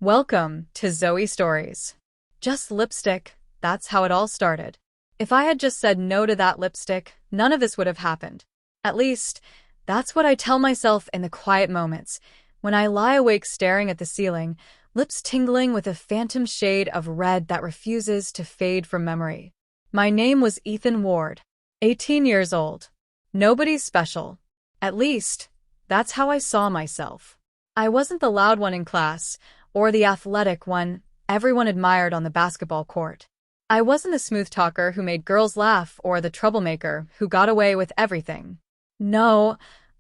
Welcome to Zoe Stories. Just lipstick, that's how it all started. If I had just said no to that lipstick, none of this would have happened. At least, that's what I tell myself in the quiet moments, when I lie awake staring at the ceiling, lips tingling with a phantom shade of red that refuses to fade from memory. My name was Ethan Ward, 18 years old. Nobody special. At least, that's how I saw myself. I wasn't the loud one in class, or the athletic one everyone admired on the basketball court. I wasn't the smooth talker who made girls laugh or the troublemaker who got away with everything. No,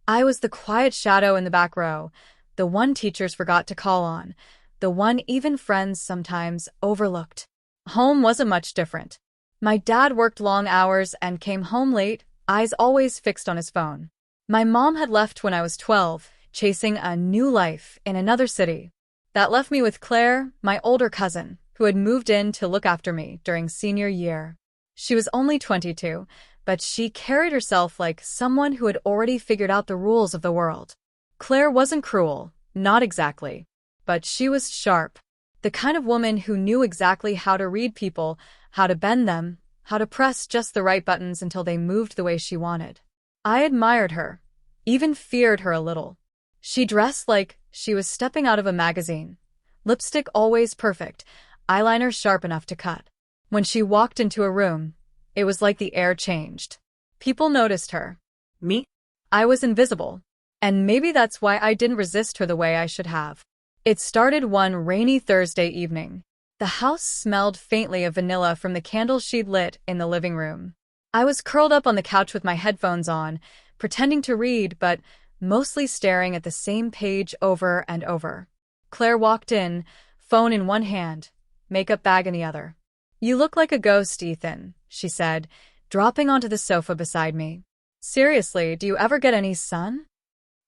I was the quiet shadow in the back row, the one teachers forgot to call on, the one even friends sometimes overlooked. Home wasn't much different. My dad worked long hours and came home late, eyes always fixed on his phone. My mom had left when I was 12, chasing a new life in another city. That left me with Claire, my older cousin, who had moved in to look after me during senior year. She was only 22, but she carried herself like someone who had already figured out the rules of the world. Claire wasn't cruel, not exactly, but she was sharp. The kind of woman who knew exactly how to read people, how to bend them, how to press just the right buttons until they moved the way she wanted. I admired her, even feared her a little. She dressed like she was stepping out of a magazine. Lipstick always perfect, eyeliner sharp enough to cut. When she walked into a room, it was like the air changed. People noticed her. Me? I was invisible. And maybe that's why I didn't resist her the way I should have. It started one rainy Thursday evening. The house smelled faintly of vanilla from the candles she'd lit in the living room. I was curled up on the couch with my headphones on, pretending to read, but mostly staring at the same page over and over. Claire walked in, phone in one hand, makeup bag in the other. "You look like a ghost, Ethan," she said, dropping onto the sofa beside me. "Seriously, do you ever get any sun?"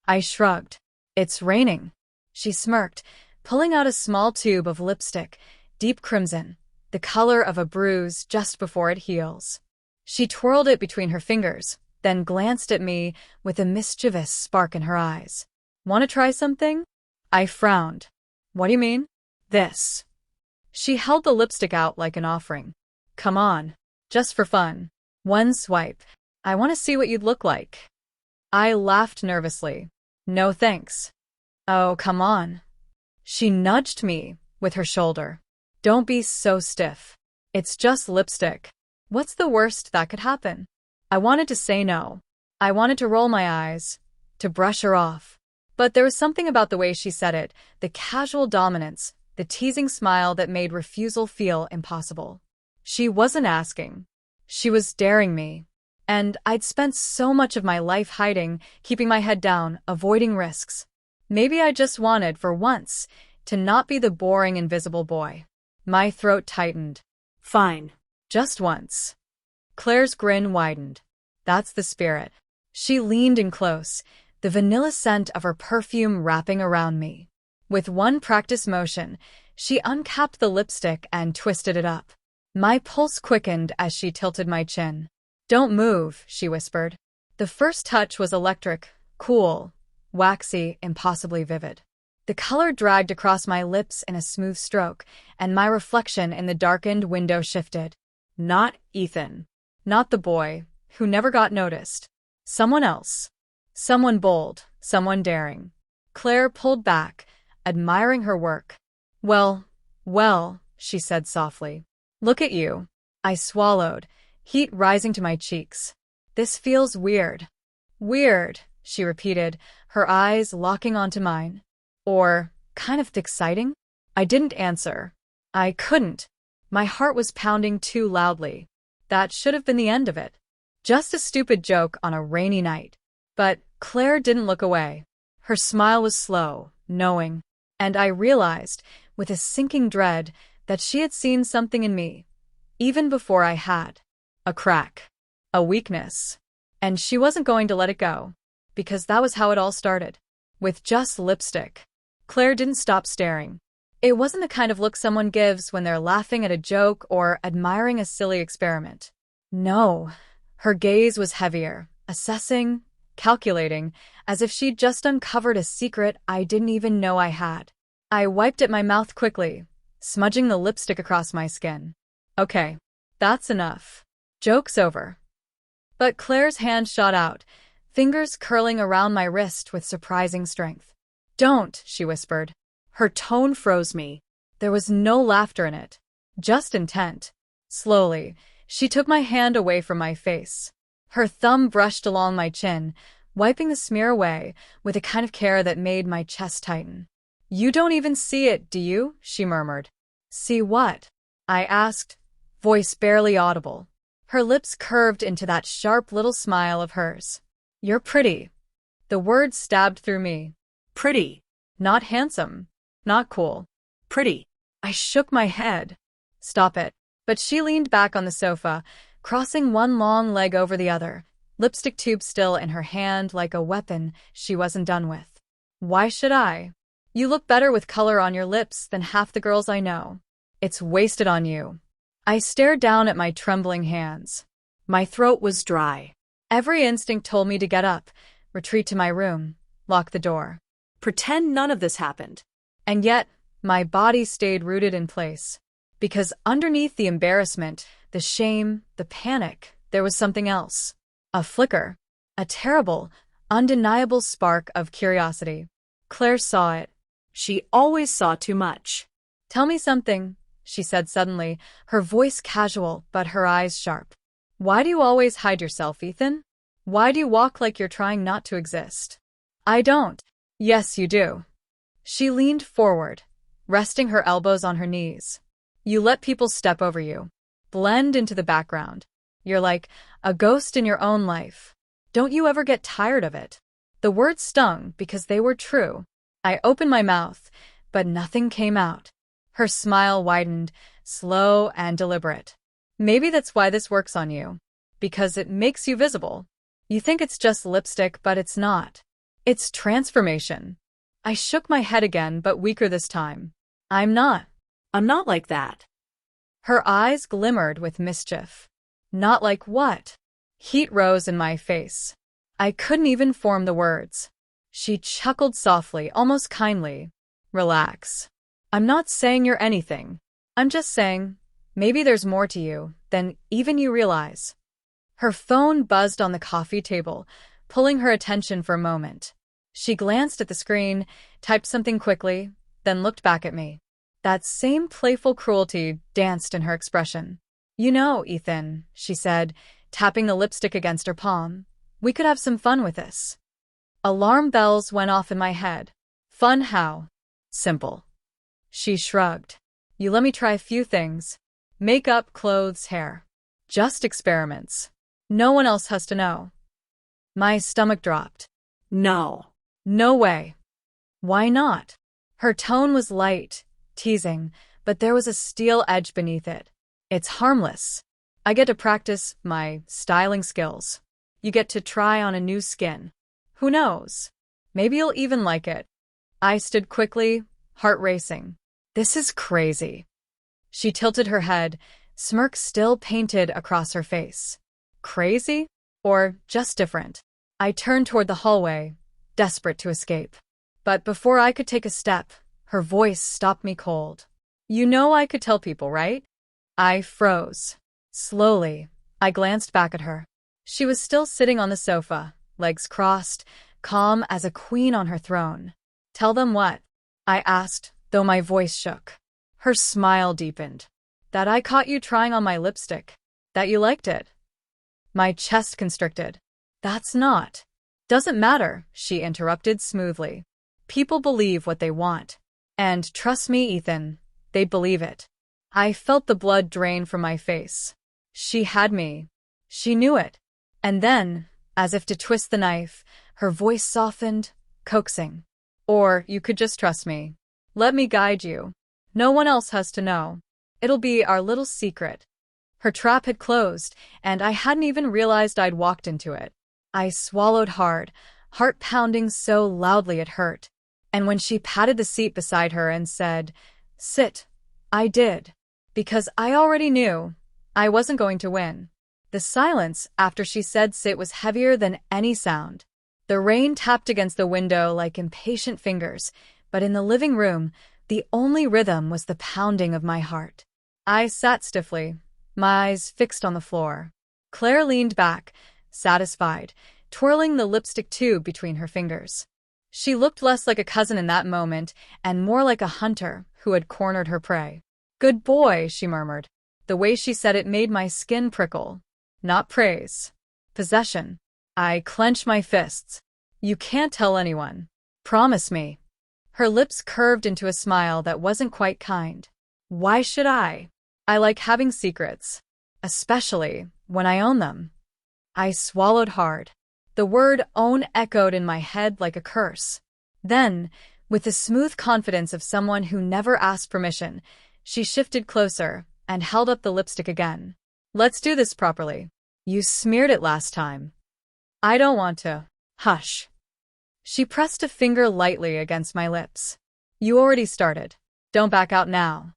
I shrugged. "It's raining." She smirked, pulling out a small tube of lipstick, deep crimson, the color of a bruise just before it heals. She twirled it between her fingers, then glanced at me with a mischievous spark in her eyes. "Want to try something?" I frowned. "What do you mean?" "This." She held the lipstick out like an offering. "Come on. Just for fun. One swipe. I want to see what you'd look like." I laughed nervously. "No thanks." "Oh, come on." She nudged me with her shoulder. "Don't be so stiff. It's just lipstick. What's the worst that could happen?" I wanted to say no. I wanted to roll my eyes, to brush her off. But there was something about the way she said it, the casual dominance, the teasing smile that made refusal feel impossible. She wasn't asking. She was daring me. And I'd spent so much of my life hiding, keeping my head down, avoiding risks. Maybe I just wanted, for once, to not be the boring invisible boy. My throat tightened. Fine. Just once. Claire's grin widened. That's the spirit. She leaned in close, the vanilla scent of her perfume wrapping around me. With one practice motion, she uncapped the lipstick and twisted it up. My pulse quickened as she tilted my chin. "Don't move," she whispered. The first touch was electric, cool, waxy, impossibly vivid. The color dragged across my lips in a smooth stroke, and my reflection in the darkened window shifted. Not Ethan. Not the boy, who never got noticed. Someone else. Someone bold, someone daring. Claire pulled back, admiring her work. Well, she said softly. "Look at you." I swallowed, heat rising to my cheeks. "This feels weird." "Weird," she repeated, her eyes locking onto mine. "Or kind of exciting?" I didn't answer. I couldn't. My heart was pounding too loudly. That should have been the end of it. Just a stupid joke on a rainy night. But Claire didn't look away. Her smile was slow, knowing, and I realized, with a sinking dread, that she had seen something in me, even before I had. A crack. A weakness. And she wasn't going to let it go, because that was how it all started. With just lipstick. Claire didn't stop staring. It wasn't the kind of look someone gives when they're laughing at a joke or admiring a silly experiment. No, her gaze was heavier, assessing, calculating, as if she'd just uncovered a secret I didn't even know I had. I wiped at my mouth quickly, smudging the lipstick across my skin. Okay, that's enough. Joke's over. But Claire's hand shot out, fingers curling around my wrist with surprising strength. Don't, she whispered. Her tone froze me. There was no laughter in it, just intent. Slowly, she took my hand away from my face. Her thumb brushed along my chin, wiping the smear away with a kind of care that made my chest tighten. You don't even see it, do you? She murmured. See what? I asked, voice barely audible. Her lips curved into that sharp little smile of hers. You're pretty. The words stabbed through me. Pretty. Not handsome. Not cool. Pretty. I shook my head. Stop it. But she leaned back on the sofa, crossing one long leg over the other, lipstick tube still in her hand like a weapon she wasn't done with. Why should I? You look better with color on your lips than half the girls I know. It's wasted on you. I stared down at my trembling hands. My throat was dry. Every instinct told me to get up, retreat to my room, lock the door. Pretend none of this happened. And yet, my body stayed rooted in place. Because underneath the embarrassment, the shame, the panic, there was something else. A flicker. A terrible, undeniable spark of curiosity. Claire saw it. She always saw too much. Tell me something, she said suddenly, her voice casual but her eyes sharp. Why do you always hide yourself, Ethan? Why do you walk like you're trying not to exist? I don't. Yes, you do. She leaned forward, resting her elbows on her knees. You let people step over you, blend into the background. You're like a ghost in your own life. Don't you ever get tired of it? The words stung because they were true. I opened my mouth, but nothing came out. Her smile widened, slow and deliberate. Maybe that's why this works on you. Because it makes you visible. You think it's just lipstick, but it's not. It's transformation. I shook my head again, but weaker this time. I'm not like that. Her eyes glimmered with mischief. Not like what? Heat rose in my face. I couldn't even form the words. She chuckled softly, almost kindly. Relax. I'm not saying you're anything. I'm just saying, maybe there's more to you than even you realize. Her phone buzzed on the coffee table, pulling her attention for a moment. She glanced at the screen, typed something quickly, then looked back at me. That same playful cruelty danced in her expression. You know, Ethan, she said, tapping the lipstick against her palm, we could have some fun with this. Alarm bells went off in my head. Fun how? Simple. She shrugged. You let me try a few things. Makeup, clothes, hair. Just experiments. No one else has to know. My stomach dropped. No. No way. Why not? Her tone was light, teasing, but there was a steel edge beneath it. It's harmless. I get to practice my styling skills. You get to try on a new skin. Who knows? Maybe you'll even like it. I stood quickly, heart racing. This is crazy. She tilted her head, smirk still painted across her face. Crazy? Or just different? I turned toward the hallway, desperate to escape. But before I could take a step, her voice stopped me cold. You know I could tell people, right? I froze. Slowly, I glanced back at her. She was still sitting on the sofa, legs crossed, calm as a queen on her throne. Tell them what? I asked, though my voice shook. Her smile deepened. That I caught you trying on my lipstick. That you liked it. My chest constricted. That's not. Doesn't matter, she interrupted smoothly. People believe what they want. And trust me, Ethan, they believe it. I felt the blood drain from my face. She had me. She knew it. And then, as if to twist the knife, her voice softened, coaxing. Or you could just trust me. Let me guide you. No one else has to know. It'll be our little secret. Her trap had closed, and I hadn't even realized I'd walked into it. I swallowed hard, heart pounding so loudly it hurt. And when she patted the seat beside her and said, "Sit," I did. Because I already knew I wasn't going to win. The silence after she said sit was heavier than any sound. The rain tapped against the window like impatient fingers, but in the living room, The only rhythm was the pounding of my heart. I sat stiffly, my eyes fixed on the floor. Claire leaned back, satisfied, twirling the lipstick tube between her fingers. She looked less like a cousin in that moment and more like a hunter who had cornered her prey. "Good boy," she murmured. The way she said it made my skin prickle. Not praise. Possession. I clenched my fists. "You can't tell anyone. Promise me." Her lips curved into a smile that wasn't quite kind. "Why should I? I like having secrets. Especially when I own them." I swallowed hard. The word own echoed in my head like a curse. Then, with the smooth confidence of someone who never asked permission, she shifted closer and held up the lipstick again. "Let's do this properly. You smeared it last time." "I don't want to." "Hush." She pressed a finger lightly against my lips. "You already started. Don't back out now."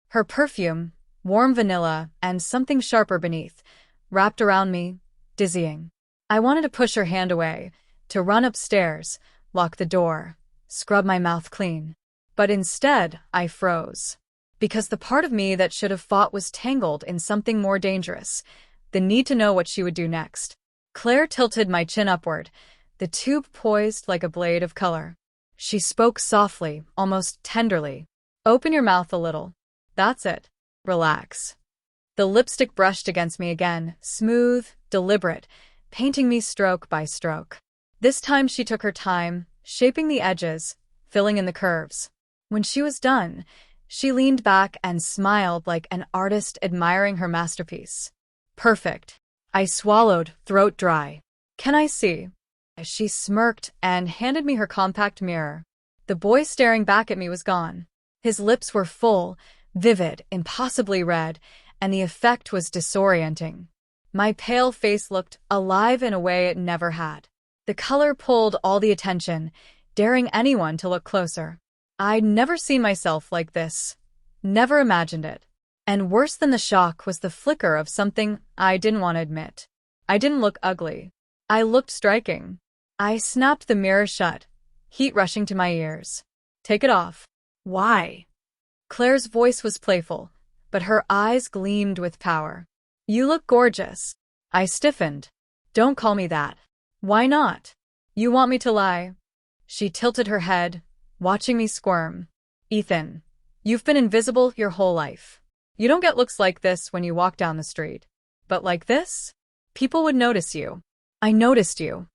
Her perfume, warm vanilla and something sharper beneath, wrapped around me, dizzying. I wanted to push her hand away, to run upstairs, lock the door, scrub my mouth clean. But instead, I froze. Because the part of me that should have fought was tangled in something more dangerous, the need to know what she would do next. Claire tilted my chin upward, the tube poised like a blade of color. She spoke softly, almost tenderly. "Open your mouth a little. That's it. Relax." The lipstick brushed against me again, smooth, deliberate, painting me stroke by stroke. This time she took her time, shaping the edges, filling in the curves. When she was done, she leaned back and smiled like an artist admiring her masterpiece. "Perfect." I swallowed, throat dry. "Can I see?" She smirked and handed me her compact mirror. The boy staring back at me was gone. His lips were full, vivid, impossibly red, and the effect was disorienting. My pale face looked alive in a way it never had. The color pulled all the attention, daring anyone to look closer. I'd never seen myself like this. Never imagined it. And worse than the shock was the flicker of something I didn't want to admit. I didn't look ugly. I looked striking. I snapped the mirror shut, heat rushing to my ears. "Take it off." "Why?" Claire's voice was playful, but her eyes gleamed with power. "You look gorgeous." I stiffened. "Don't call me that." "Why not? You want me to lie?" She tilted her head, watching me squirm. "Ethan, you've been invisible your whole life. You don't get looks like this when you walk down the street. But like this? People would notice you." "I noticed you."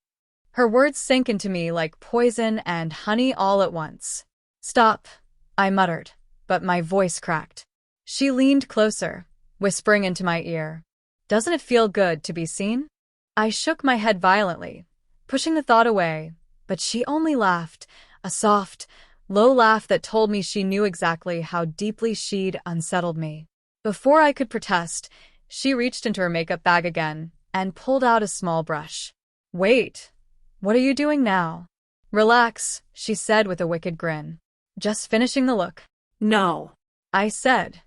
Her words sank into me like poison and honey all at once. "Stop," I muttered, but my voice cracked. She leaned closer, whispering into my ear. "Doesn't it feel good to be seen?" I shook my head violently, pushing the thought away, but she only laughed, a soft, low laugh that told me she knew exactly how deeply she'd unsettled me. Before I could protest, she reached into her makeup bag again and pulled out a small brush. "Wait, what are you doing now?" "Relax," she said with a wicked grin. "Just finishing the look." "No," I said.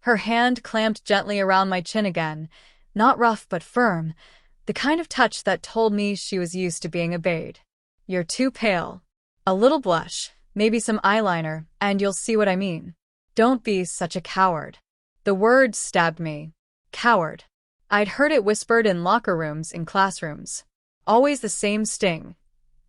Her hand clamped gently around my chin again, not rough but firm, the kind of touch that told me she was used to being obeyed. "You're too pale. A little blush, maybe some eyeliner, and you'll see what I mean. Don't be such a coward." The word stabbed me. Coward. I'd heard it whispered in locker rooms, in classrooms. Always the same sting.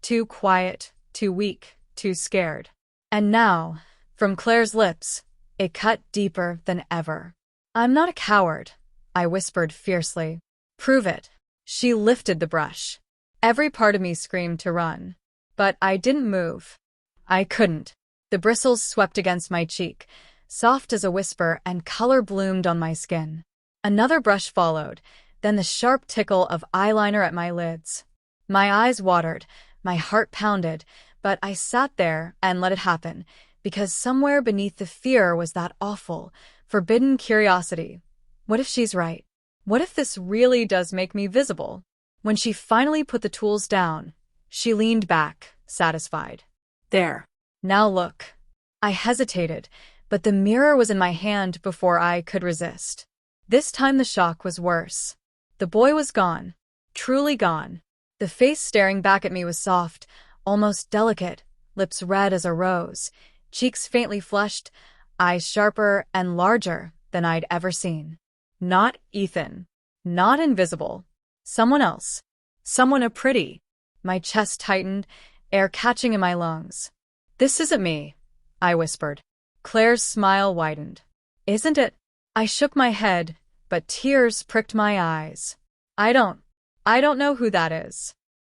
Too quiet, too weak, too scared. And now, from Claire's lips, it cut deeper than ever. "I'm not a coward," I whispered fiercely. "Prove it." She lifted the brush. Every part of me screamed to run. But I didn't move. I couldn't. The bristles swept against my cheek, soft as a whisper, and color bloomed on my skin. Another brush followed, then the sharp tickle of eyeliner at my lids. My eyes watered, my heart pounded, but I sat there and let it happen, because somewhere beneath the fear was that awful, forbidden curiosity. What if she's right? What if this really does make me visible? When she finally put the tools down, she leaned back, satisfied. "There. Now look." I hesitated, but the mirror was in my hand before I could resist. This time the shock was worse. The boy was gone. Truly gone. The face staring back at me was soft, almost delicate, lips red as a rose, cheeks faintly flushed, eyes sharper and larger than I'd ever seen. Not Ethan. Not invisible. Someone else. Someone pretty. My chest tightened, air catching in my lungs. This isn't me, I whispered. Claire's smile widened. Isn't it? I shook my head, but tears pricked my eyes. I don't know who that is.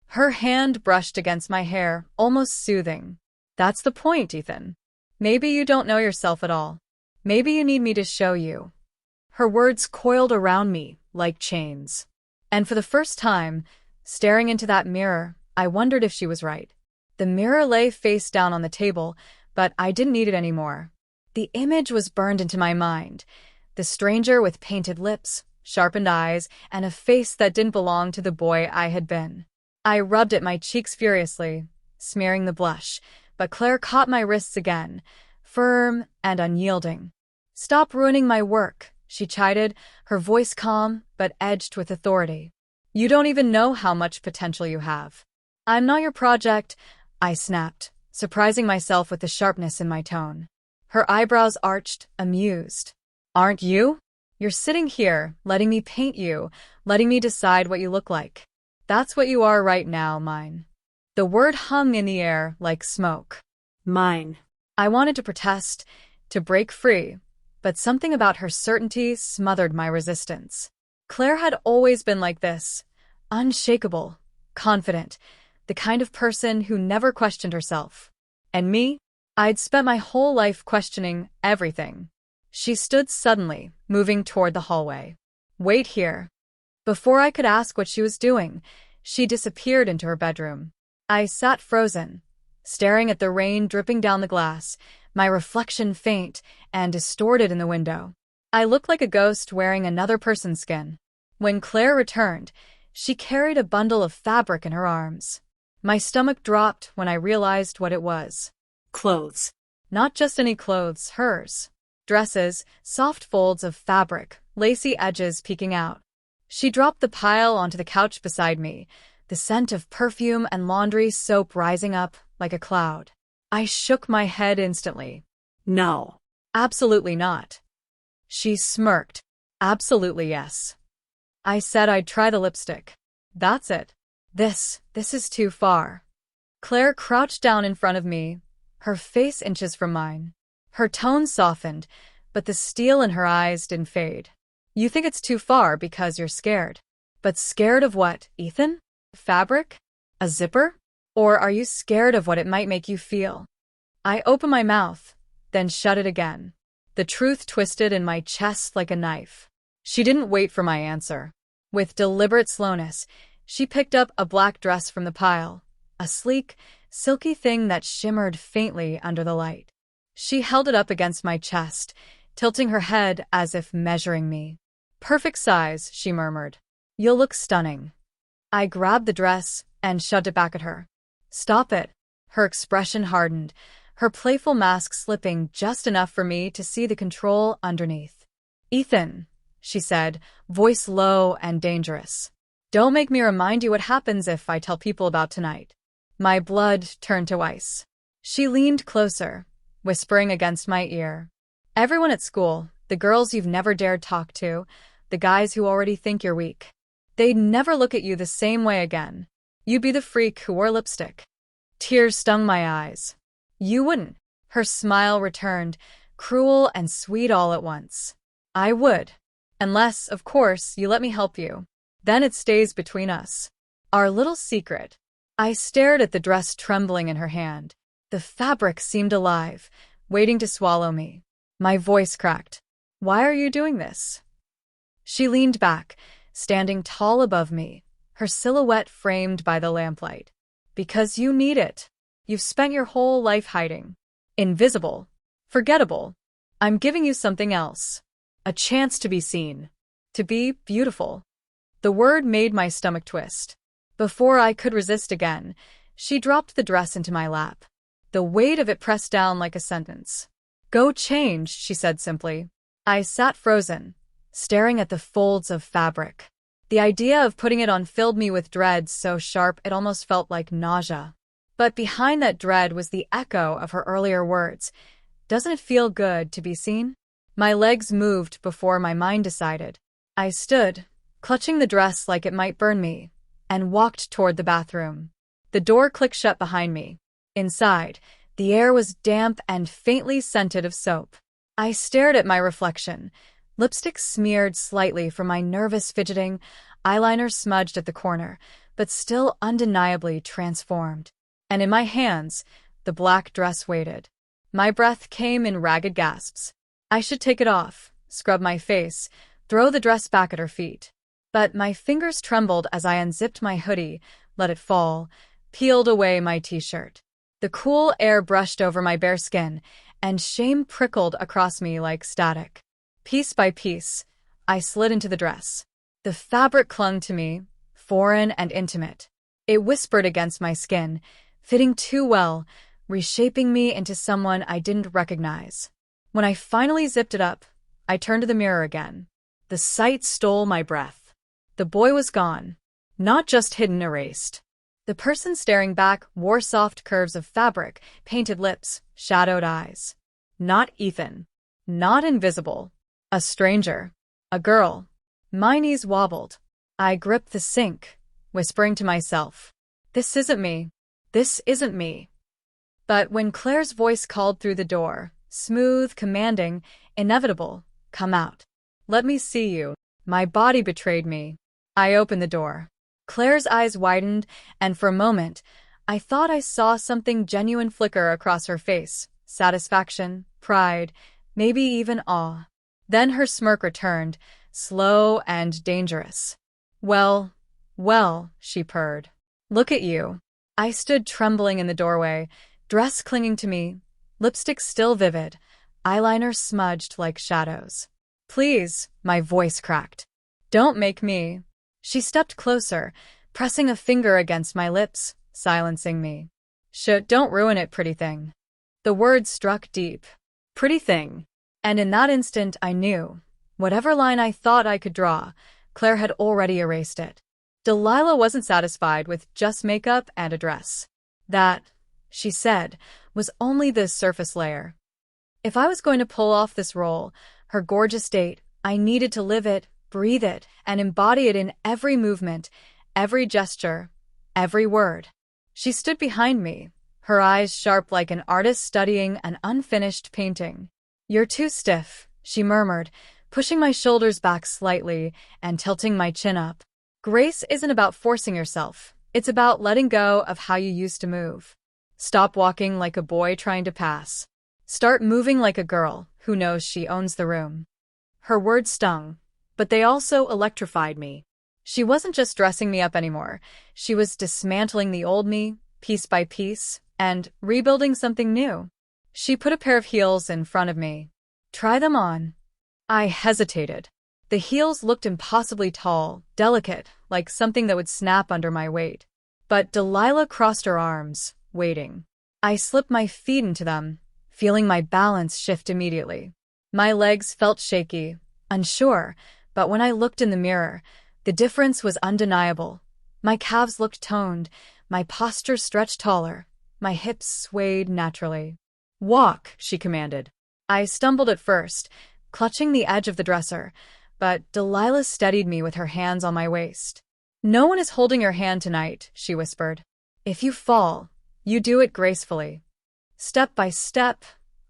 Her hand brushed against my hair, almost soothing. That's the point, Ethan. Maybe you don't know yourself at all. Maybe you need me to show you. Her words coiled around me like chains. And for the first time, staring into that mirror, I wondered if she was right. The mirror lay face down on the table, but I didn't need it anymore. The image was burned into my mind. The stranger with painted lips, sharpened eyes, and a face that didn't belong to the boy I had been. I rubbed at my cheeks furiously, smearing the blush, but Claire caught my wrists again, firm and unyielding. Stop ruining my work, she chided, her voice calm but edged with authority. You don't even know how much potential you have. I'm not your project, I snapped, surprising myself with the sharpness in my tone. Her eyebrows arched, amused. Aren't you? You're sitting here, letting me paint you, letting me decide what you look like. That's what you are right now, mine. The word hung in the air like smoke. Mine. I wanted to protest, to break free, but something about her certainty smothered my resistance. Claire had always been like this, unshakable, confident, the kind of person who never questioned herself. And me? I'd spent my whole life questioning everything. She stood suddenly, moving toward the hallway. Wait here. Before I could ask what she was doing, she disappeared into her bedroom. I sat frozen, staring at the rain dripping down the glass, my reflection faint and distorted in the window. I looked like a ghost wearing another person's skin. When Claire returned, she carried a bundle of fabric in her arms. My stomach dropped when I realized what it was. Clothes. Not just any clothes, hers. Dresses, soft folds of fabric, lacy edges peeking out. She dropped the pile onto the couch beside me, the scent of perfume and laundry soap rising up like a cloud. I shook my head instantly. No. Absolutely not. She smirked. Absolutely yes. I said I'd try the lipstick. That's it. This is too far. Claire crouched down in front of me, her face inches from mine. Her tone softened, but the steel in her eyes didn't fade. You think it's too far because you're scared. But scared of what, Ethan? Fabric? A zipper? Or are you scared of what it might make you feel? I opened my mouth, then shut it again. The truth twisted in my chest like a knife. She didn't wait for my answer. With deliberate slowness, she picked up a black dress from the pile, a sleek, silky thing that shimmered faintly under the light. She held it up against my chest, tilting her head as if measuring me. Perfect size, she murmured. You'll look stunning. I grabbed the dress and shoved it back at her. Stop it. Her expression hardened, her playful mask slipping just enough for me to see the control underneath. Ethan, she said, voice low and dangerous. Don't make me remind you what happens if I tell people about tonight. My blood turned to ice. She leaned closer, whispering against my ear. Everyone at school, the girls you've never dared talk to, the guys who already think you're weak. They'd never look at you the same way again. You'd be the freak who wore lipstick. Tears stung my eyes. You wouldn't. Her smile returned, cruel and sweet all at once. I would. Unless, of course, you let me help you. Then it stays between us. Our little secret. I stared at the dress trembling in her hand. The fabric seemed alive, waiting to swallow me. My voice cracked. Why are you doing this? She leaned back, standing tall above me, her silhouette framed by the lamplight. Because you need it. You've spent your whole life hiding. Invisible. Forgettable. I'm giving you something else. A chance to be seen. To be beautiful. The word made my stomach twist. Before I could resist again, she dropped the dress into my lap. The weight of it pressed down like a sentence. Go change, she said simply. I sat frozen, staring at the folds of fabric. The idea of putting it on filled me with dread so sharp it almost felt like nausea. But behind that dread was the echo of her earlier words. Doesn't it feel good to be seen? My legs moved before my mind decided. I stood, clutching the dress like it might burn me, and walked toward the bathroom. The door clicked shut behind me. Inside, the air was damp and faintly scented of soap. I stared at my reflection, lipstick smeared slightly from my nervous fidgeting, eyeliner smudged at the corner, but still undeniably transformed. And in my hands, the black dress waited. My breath came in ragged gasps. I should take it off, scrub my face, throw the dress back at her feet. But my fingers trembled as I unzipped my hoodie, let it fall, peeled away my t-shirt. The cool air brushed over my bare skin, and shame prickled across me like static. Piece by piece, I slid into the dress. The fabric clung to me, foreign and intimate. It whispered against my skin, fitting too well, reshaping me into someone I didn't recognize. When I finally zipped it up, I turned to the mirror again. The sight stole my breath. The boy was gone. Not just hidden, erased. The person staring back wore soft curves of fabric, painted lips, shadowed eyes. Not Ethan. Not invisible. A stranger. A girl. My knees wobbled. I gripped the sink, whispering to myself, "This isn't me. This isn't me." But when Claire's voice called through the door, smooth, commanding, inevitable, "Come out. Let me see you," my body betrayed me. I opened the door. Claire's eyes widened, and for a moment, I thought I saw something genuine flicker across her face. Satisfaction, pride, maybe even awe. Then her smirk returned, slow and dangerous. Well, she purred. "Look at you." I stood trembling in the doorway, dress clinging to me, lipstick still vivid, eyeliner smudged like shadows. "Please," my voice cracked. "Don't make me." She stepped closer, pressing a finger against my lips, silencing me. Don't ruin it, pretty thing." The words struck deep. Pretty thing. And in that instant I knew, whatever line I thought I could draw, Claire had already erased it. Delilah wasn't satisfied with just makeup and a dress. That, she said, was only the surface layer. If I was going to pull off this role, her gorgeous date, I needed to live it, breathe it, and embody it in every movement, every gesture, every word. She stood behind me, her eyes sharp like an artist studying an unfinished painting. "You're too stiff," she murmured, pushing my shoulders back slightly and tilting my chin up. "Grace isn't about forcing yourself. It's about letting go of how you used to move. Stop walking like a boy trying to pass. Start moving like a girl who knows she owns the room." Her words stung, but they also electrified me. She wasn't just dressing me up anymore. She was dismantling the old me, piece by piece, and rebuilding something new. She put a pair of heels in front of me. "Try them on." I hesitated. The heels looked impossibly tall, delicate, like something that would snap under my weight. But Delilah crossed her arms, waiting. I slipped my feet into them, feeling my balance shift immediately. My legs felt shaky, unsure, but when I looked in the mirror, the difference was undeniable. My calves looked toned, my posture stretched taller, my hips swayed naturally. "Walk," she commanded. I stumbled at first, clutching the edge of the dresser, but Delilah steadied me with her hands on my waist. "No one is holding your hand tonight," she whispered. "If you fall, you do it gracefully." Step by step,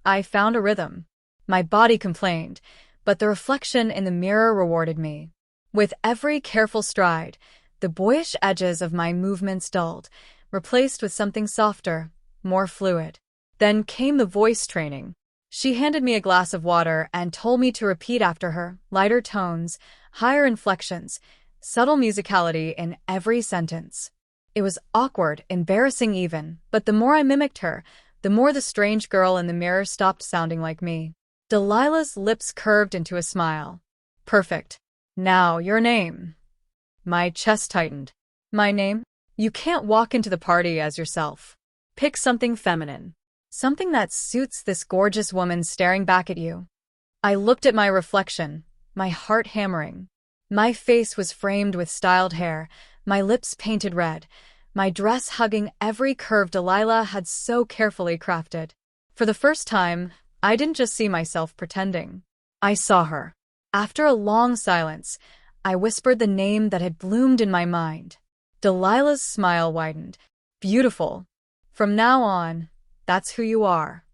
I found a rhythm. My body complained, but the reflection in the mirror rewarded me. With every careful stride, the boyish edges of my movements dulled, replaced with something softer, more fluid. Then came the voice training. She handed me a glass of water and told me to repeat after her, lighter tones, higher inflections, subtle musicality in every sentence. It was awkward, embarrassing even, but the more I mimicked her, the more the strange girl in the mirror stopped sounding like me. Delilah's lips curved into a smile. "Perfect. Now, your name." My chest tightened. "My name? You can't walk into the party as yourself. Pick something feminine. Something that suits this gorgeous woman staring back at you." I looked at my reflection, my heart hammering. My face was framed with styled hair, my lips painted red, my dress hugging every curve Delilah had so carefully crafted. For the first time, I didn't just see myself pretending. I saw her. After a long silence, I whispered the name that had bloomed in my mind. Delilah's smile widened. Beautiful. From now on, that's who you are.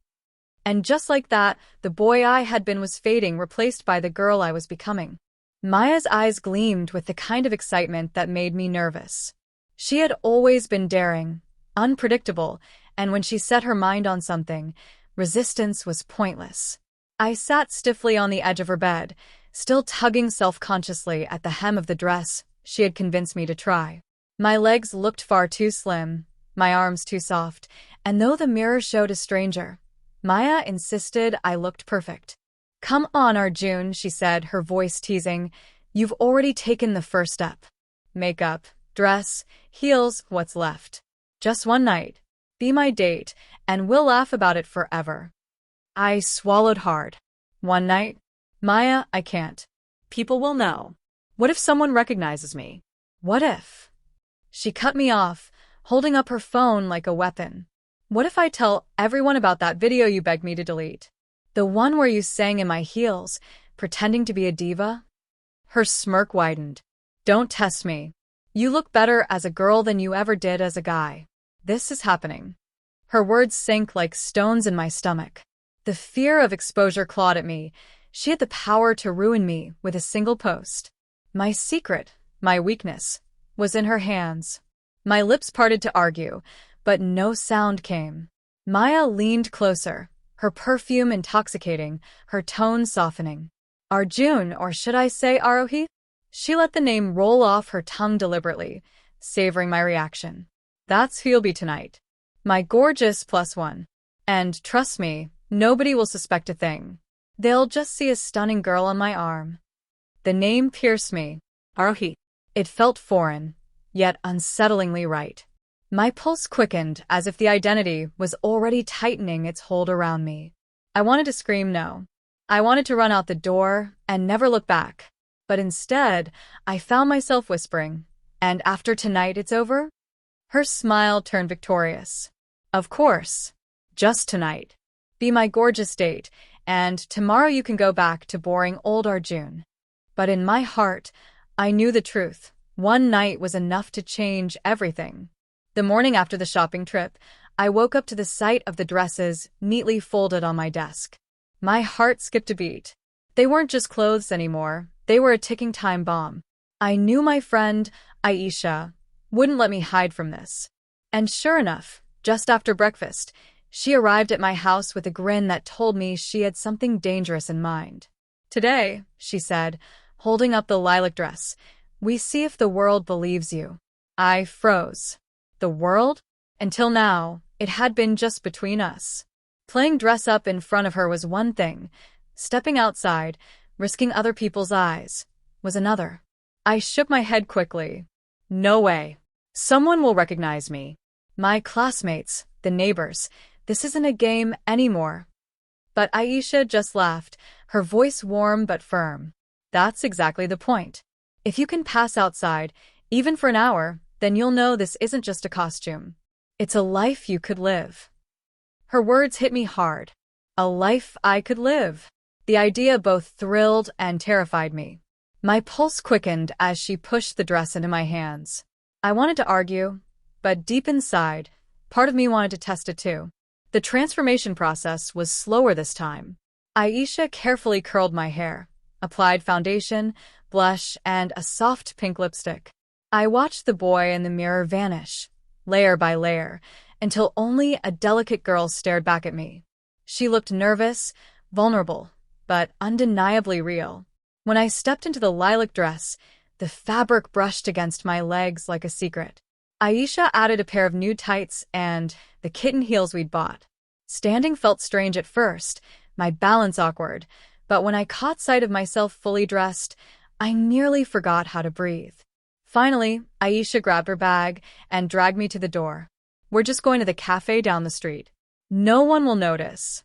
And just like that, the boy I had been was fading, replaced by the girl I was becoming. Maya's eyes gleamed with the kind of excitement that made me nervous. She had always been daring, unpredictable, and when she set her mind on something, resistance was pointless. I sat stiffly on the edge of her bed, still tugging self-consciously at the hem of the dress she had convinced me to try. My legs looked far too slim, my arms too soft, and though the mirror showed a stranger, Maya insisted I looked perfect. "Come on, Arjun," she said, her voice teasing. "You've already taken the first step. Makeup, dress, heels, what's left? Just one night. Be my date, and we'll laugh about it forever." I swallowed hard. One night? Maya, I can't. People will know. What if someone recognizes me? What if? She cut me off, holding up her phone like a weapon. What if I tell everyone about that video you begged me to delete? The one where you sang in my heels, pretending to be a diva? Her smirk widened. Don't test me. You look better as a girl than you ever did as a guy. This is happening. Her words sank like stones in my stomach. The fear of exposure clawed at me. She had the power to ruin me with a single post. My secret, my weakness, was in her hands. My lips parted to argue, but no sound came. Maya leaned closer, her perfume intoxicating, her tone softening. Arjun, or should I say Arohi? She let the name roll off her tongue deliberately, savoring my reaction. That's who you'll be tonight. My gorgeous +1. And trust me, nobody will suspect a thing. They'll just see a stunning girl on my arm. The name pierced me. Arohi. It felt foreign, yet unsettlingly right. My pulse quickened as if the identity was already tightening its hold around me. I wanted to scream no. I wanted to run out the door and never look back. But instead, I found myself whispering, "And after tonight it's over?" Her smile turned victorious. "Of course. Just tonight. Be my gorgeous date, and tomorrow you can go back to boring old Arjun." But in my heart, I knew the truth. One night was enough to change everything. The morning after the shopping trip, I woke up to the sight of the dresses neatly folded on my desk. My heart skipped a beat. They weren't just clothes anymore. They were a ticking time bomb. I knew my friend, Aisha, wouldn't let me hide from this. And sure enough, just after breakfast, she arrived at my house with a grin that told me she had something dangerous in mind. "Today," she said, holding up the lilac dress, "we see if the world believes you." I froze. The world? Until now, it had been just between us. Playing dress up in front of her was one thing. Stepping outside, risking other people's eyes, was another. I shook my head quickly. No way. Someone will recognize me. My classmates, the neighbors. This isn't a game anymore. But Aisha just laughed, her voice warm but firm. That's exactly the point. If you can pass outside, even for an hour, then you'll know this isn't just a costume. It's a life you could live. Her words hit me hard. A life I could live. The idea both thrilled and terrified me. My pulse quickened as she pushed the dress into my hands. I wanted to argue, but deep inside, part of me wanted to test it too. The transformation process was slower this time. Aisha carefully curled my hair, applied foundation, blush, and a soft pink lipstick. I watched the boy in the mirror vanish, layer by layer, until only a delicate girl stared back at me. She looked nervous, vulnerable, but undeniably real. When I stepped into the lilac dress, the fabric brushed against my legs like a secret. Aisha added a pair of nude tights and the kitten heels we'd bought. Standing felt strange at first, my balance awkward, but when I caught sight of myself fully dressed, I nearly forgot how to breathe. Finally, Aisha grabbed her bag and dragged me to the door. "We're just going to the cafe down the street. No one will notice."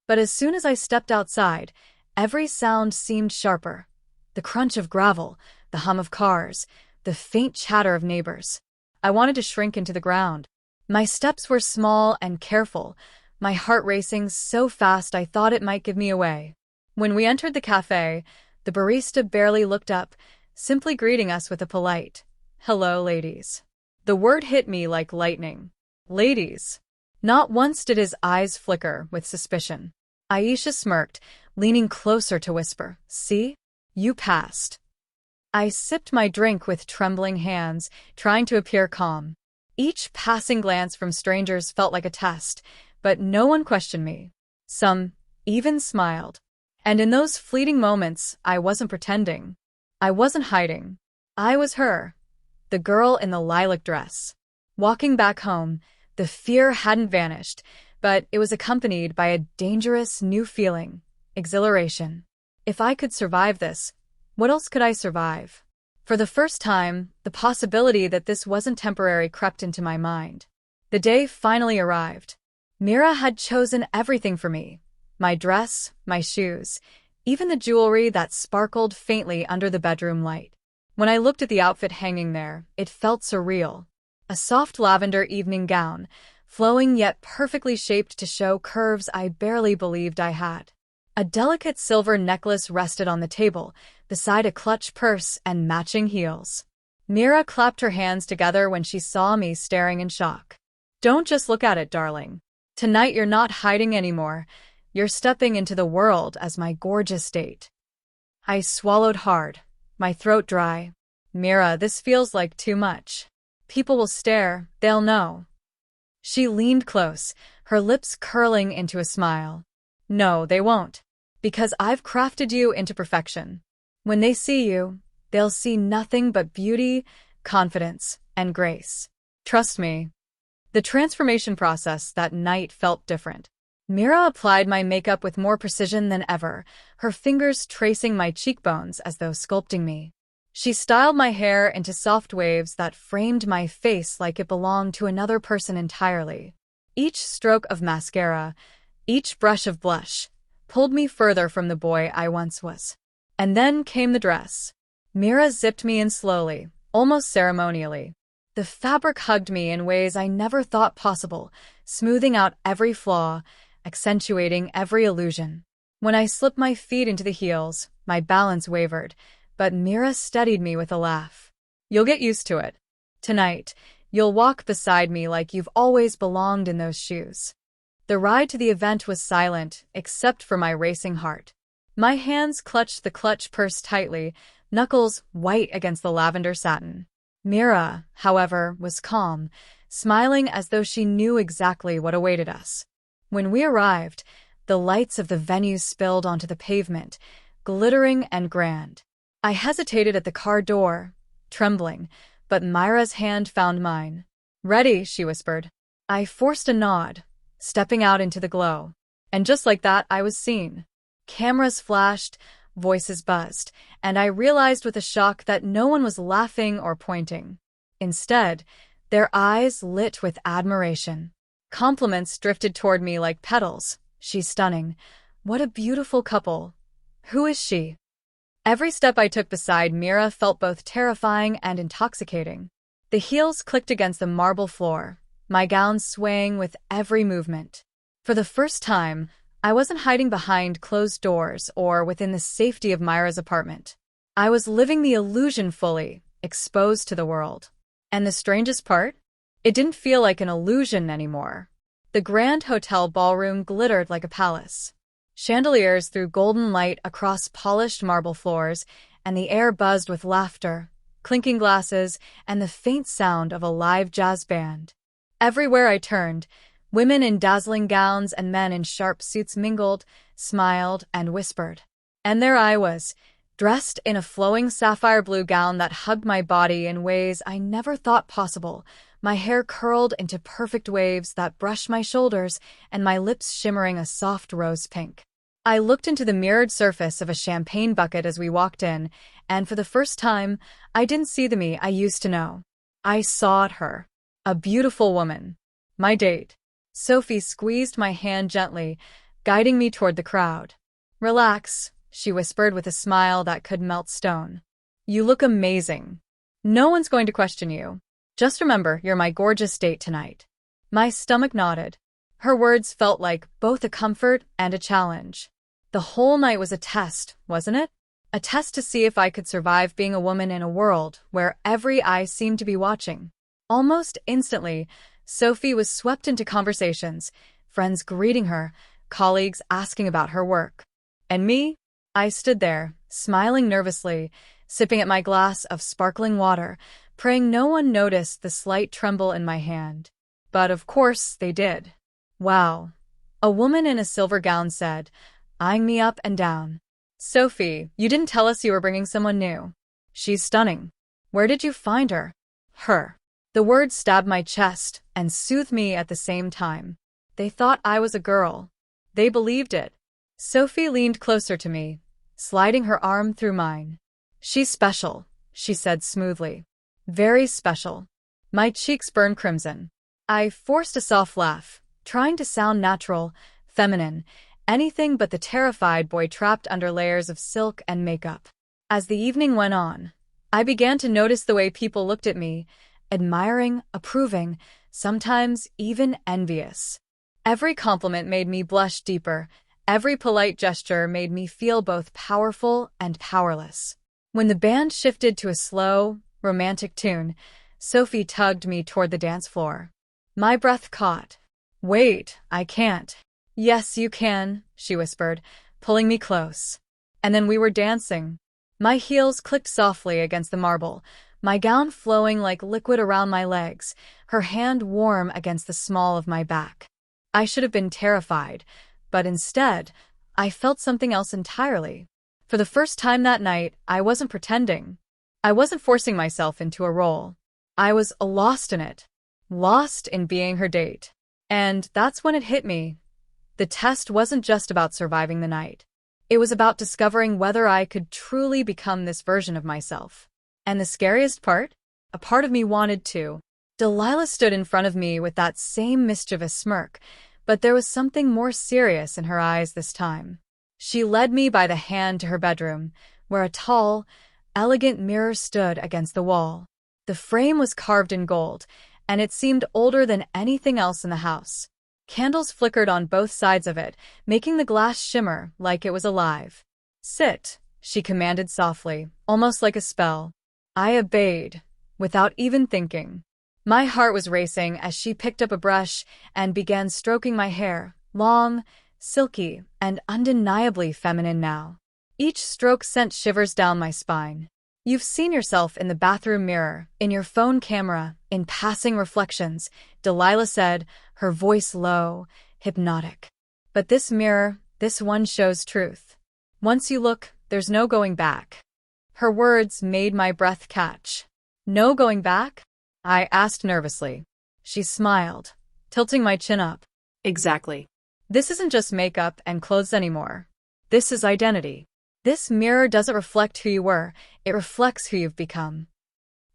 But as soon as I stepped outside, every sound seemed sharper. The crunch of gravel, the hum of cars, the faint chatter of neighbors. I wanted to shrink into the ground. My steps were small and careful, my heart racing so fast I thought it might give me away. When we entered the cafe, the barista barely looked up, simply greeting us with a polite, "Hello, ladies." The word hit me like lightning. Ladies. Not once did his eyes flicker with suspicion. Aisha smirked, leaning closer to whisper, "See? You passed." I sipped my drink with trembling hands, trying to appear calm. Each passing glance from strangers felt like a test, but no one questioned me. Some even smiled. And in those fleeting moments, I wasn't pretending. I wasn't hiding. I was her, the girl in the lilac dress. Walking back home, the fear hadn't vanished, but it was accompanied by a dangerous new feeling, exhilaration. If I could survive this, what else could I survive? For the first time, the possibility that this wasn't temporary crept into my mind. The day finally arrived. Mira had chosen everything for me. My dress, my shoes, even the jewelry that sparkled faintly under the bedroom light. When I looked at the outfit hanging there, it felt surreal. A soft lavender evening gown, flowing yet perfectly shaped to show curves I barely believed I had. A delicate silver necklace rested on the table, beside a clutch purse and matching heels. Mira clapped her hands together when she saw me staring in shock. "Don't just look at it, darling. Tonight you're not hiding anymore. You're stepping into the world as my gorgeous date." I swallowed hard, my throat dry. "Mira, this feels like too much. People will stare, they'll know." She leaned close, her lips curling into a smile. "No, they won't. Because I've crafted you into perfection. When they see you, they'll see nothing but beauty, confidence, and grace. Trust me." The transformation process that night felt different. Mira applied my makeup with more precision than ever, her fingers tracing my cheekbones as though sculpting me. She styled my hair into soft waves that framed my face like it belonged to another person entirely. Each stroke of mascara, each brush of blush, pulled me further from the boy I once was. And then came the dress. Mira zipped me in slowly, almost ceremonially. The fabric hugged me in ways I never thought possible, smoothing out every flaw, accentuating every illusion. When I slipped my feet into the heels, my balance wavered, but Mira steadied me with a laugh. "You'll get used to it. Tonight, you'll walk beside me like you've always belonged in those shoes." The ride to the event was silent, except for my racing heart. My hands clutched the clutch purse tightly, knuckles white against the lavender satin. Mira, however, was calm, smiling as though she knew exactly what awaited us. When we arrived, the lights of the venue spilled onto the pavement, glittering and grand. I hesitated at the car door, trembling, but Myra's hand found mine. "Ready," she whispered. I forced a nod, stepping out into the glow. And just like that, I was seen. Cameras flashed, voices buzzed, and I realized with a shock that no one was laughing or pointing. Instead, their eyes lit with admiration. Compliments drifted toward me like petals. "She's stunning. What a beautiful couple. Who is she?" Every step I took beside Mira felt both terrifying and intoxicating. The heels clicked against the marble floor, my gown swaying with every movement. For the first time, I wasn't hiding behind closed doors or within the safety of Myra's apartment. I was living the illusion fully, exposed to the world. And the strangest part? It didn't feel like an illusion anymore. The grand hotel ballroom glittered like a palace. Chandeliers threw golden light across polished marble floors, and the air buzzed with laughter, clinking glasses, and the faint sound of a live jazz band. Everywhere I turned, women in dazzling gowns and men in sharp suits mingled, smiled, and whispered. And there I was, dressed in a flowing sapphire blue gown that hugged my body in ways I never thought possible, my hair curled into perfect waves that brushed my shoulders, and my lips shimmering a soft rose pink. I looked into the mirrored surface of a champagne bucket as we walked in, and for the first time, I didn't see the me I used to know. I saw her. A beautiful woman. My date. Sophie squeezed my hand gently, guiding me toward the crowd. "Relax," she whispered with a smile that could melt stone. "You look amazing. No one's going to question you." Just remember, you're my gorgeous date tonight. My stomach nodded. Her words felt like both a comfort and a challenge. The whole night was a test, wasn't it? A test to see if I could survive being a woman in a world where every eye seemed to be watching. Almost instantly, Sophie was swept into conversations, friends greeting her, colleagues asking about her work. And me? I stood there, smiling nervously, sipping at my glass of sparkling water, praying no one noticed the slight tremble in my hand. But of course they did. Wow. A woman in a silver gown said, eyeing me up and down. Sophie, you didn't tell us you were bringing someone new. She's stunning. Where did you find her? Her. The word stabbed my chest and soothed me at the same time. They thought I was a girl. They believed it. Sophie leaned closer to me, sliding her arm through mine. She's special, she said smoothly. Very special. My cheeks burned crimson. I forced a soft laugh, trying to sound natural, feminine, anything but the terrified boy trapped under layers of silk and makeup. As the evening went on, I began to notice the way people looked at me, admiring, approving, sometimes even envious. Every compliment made me blush deeper. Every polite gesture made me feel both powerful and powerless. When the band shifted to a slow, romantic tune, Sophie tugged me toward the dance floor. My breath caught. Wait, I can't. Yes, you can, she whispered, pulling me close. And then we were dancing. My heels clicked softly against the marble, my gown flowing like liquid around my legs, her hand warm against the small of my back. I should have been terrified, but instead, I felt something else entirely. For the first time that night, I wasn't pretending. I wasn't forcing myself into a role. I was lost in it. Lost in being her date. And that's when it hit me. The test wasn't just about surviving the night. It was about discovering whether I could truly become this version of myself. And the scariest part? A part of me wanted to. Delilah stood in front of me with that same mischievous smirk, but there was something more serious in her eyes this time. She led me by the hand to her bedroom, where a tall, elegant mirror stood against the wall. The frame was carved in gold, and it seemed older than anything else in the house. Candles flickered on both sides of it, making the glass shimmer like it was alive. Sit, she commanded softly, almost like a spell. I obeyed, without even thinking. My heart was racing as she picked up a brush and began stroking my hair, long, silky, and undeniably feminine now. Each stroke sent shivers down my spine. You've seen yourself in the bathroom mirror, in your phone camera, in passing reflections, Delilah said, her voice low, hypnotic. But this mirror, this one shows truth. Once you look, there's no going back. Her words made my breath catch. No going back? I asked nervously. She smiled, tilting my chin up. Exactly. This isn't just makeup and clothes anymore. This is identity. This mirror doesn't reflect who you were, it reflects who you've become.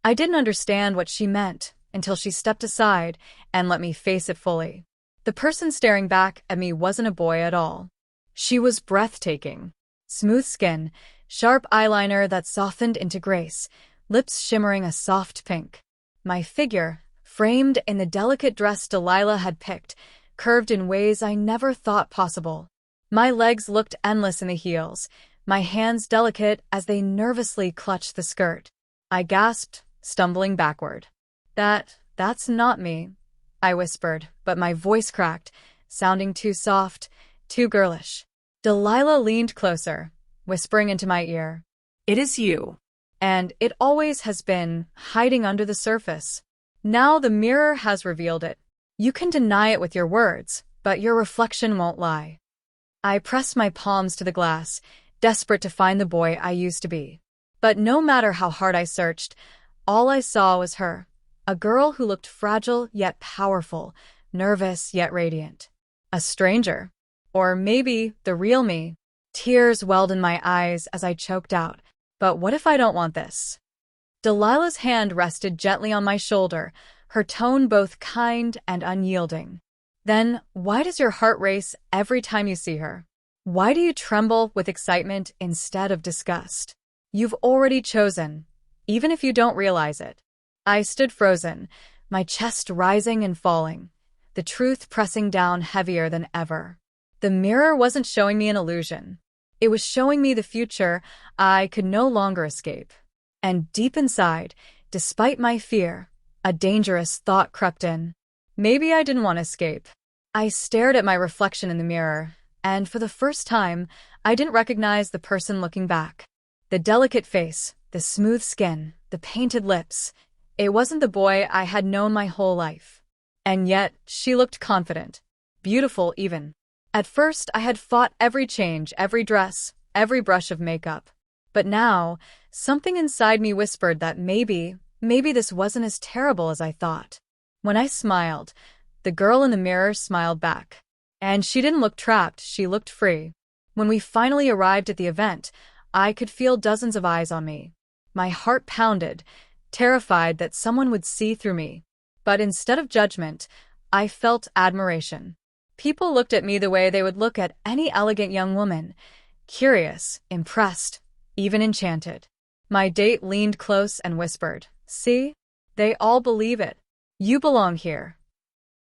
I didn't understand what she meant until she stepped aside and let me face it fully. The person staring back at me wasn't a boy at all. She was breathtaking. Smooth skin, sharp eyeliner that softened into grace, lips shimmering a soft pink. My figure, framed in the delicate dress Delilah had picked, curved in ways I never thought possible. My legs looked endless in the heels, my hands delicate as they nervously clutched the skirt. I gasped, stumbling backward. That's not me, I whispered, but my voice cracked, sounding too soft, too girlish. Delilah leaned closer, whispering into my ear. It is you. And it always has been, hiding under the surface. Now the mirror has revealed it. You can deny it with your words, but your reflection won't lie. I pressed my palms to the glass, desperate to find the boy I used to be. But no matter how hard I searched, all I saw was her, a girl who looked fragile yet powerful, nervous yet radiant. A stranger. Or maybe the real me. Tears welled in my eyes as I choked out. But what if I don't want this? Delilah's hand rested gently on my shoulder, her tone both kind and unyielding. Then, why does your heart race every time you see her? Why do you tremble with excitement instead of disgust? You've already chosen, even if you don't realize it. I stood frozen, my chest rising and falling, the truth pressing down heavier than ever. The mirror wasn't showing me an illusion. It was showing me the future I could no longer escape. And deep inside, despite my fear, a dangerous thought crept in. Maybe I didn't want to escape. I stared at my reflection in the mirror, and for the first time, I didn't recognize the person looking back. The delicate face, the smooth skin, the painted lips. It wasn't the boy I had known my whole life. And yet, she looked confident. Beautiful, even. At first, I had fought every change, every dress, every brush of makeup. But now, something inside me whispered that maybe this wasn't as terrible as I thought. When I smiled, the girl in the mirror smiled back. And she didn't look trapped, she looked free. When we finally arrived at the event, I could feel dozens of eyes on me. My heart pounded, terrified that someone would see through me. But instead of judgment, I felt admiration. People looked at me the way they would look at any elegant young woman, curious, impressed, even enchanted. My date leaned close and whispered, "See? They all believe it. You belong here."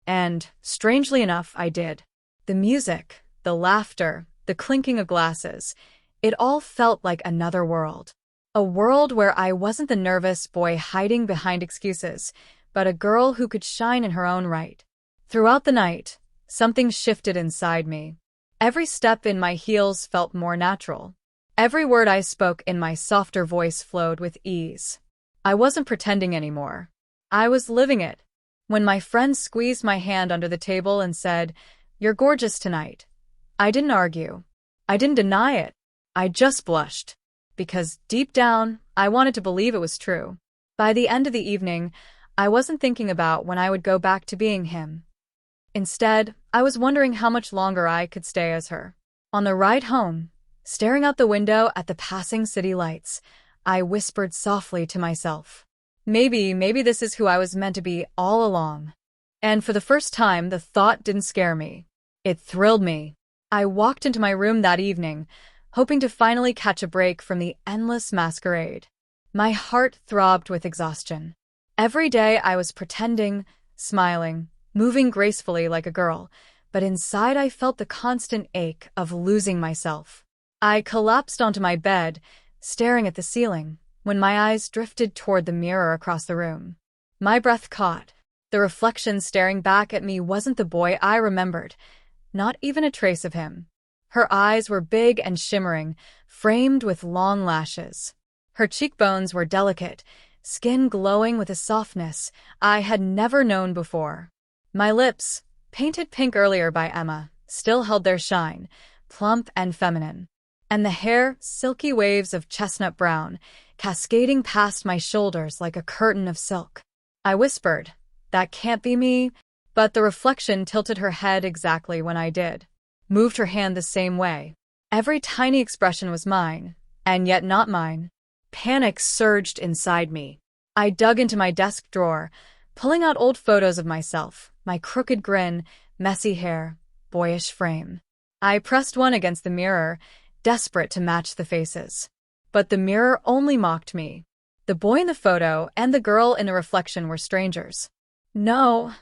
And, strangely enough, I did. The music, the laughter, the clinking of glasses, it all felt like another world. A world where I wasn't the nervous boy hiding behind excuses, but a girl who could shine in her own right. Throughout the night, something shifted inside me. Every step in my heels felt more natural. Every word I spoke in my softer voice flowed with ease. I wasn't pretending anymore. I was living it. When my friend squeezed my hand under the table and said, "You're gorgeous tonight," I didn't argue. I didn't deny it. I just blushed. Because deep down, I wanted to believe it was true. By the end of the evening, I wasn't thinking about when I would go back to being him. Instead, I was wondering how much longer I could stay as her. On the ride home, staring out the window at the passing city lights, I whispered softly to myself, Maybe this is who I was meant to be all along." And for the first time, the thought didn't scare me. It thrilled me. I walked into my room that evening, hoping to finally catch a break from the endless masquerade. My heart throbbed with exhaustion. Every day I was pretending, smiling, moving gracefully like a girl, but inside I felt the constant ache of losing myself. I collapsed onto my bed, staring at the ceiling, when my eyes drifted toward the mirror across the room. My breath caught. The reflection staring back at me wasn't the boy I remembered, not even a trace of him. Her eyes were big and shimmering, framed with long lashes. Her cheekbones were delicate, skin glowing with a softness I had never known before. My lips, painted pink earlier by Emma, still held their shine, plump and feminine. And the hair, silky waves of chestnut brown, cascading past my shoulders like a curtain of silk. I whispered, "That can't be me," but the reflection tilted her head exactly when I did, moved her hand the same way. Every tiny expression was mine, and yet not mine. Panic surged inside me. I dug into my desk drawer, pulling out old photos of myself, my crooked grin, messy hair, boyish frame. I pressed one against the mirror, desperate to match the faces. But the mirror only mocked me. The boy in the photo and the girl in the reflection were strangers. "No,"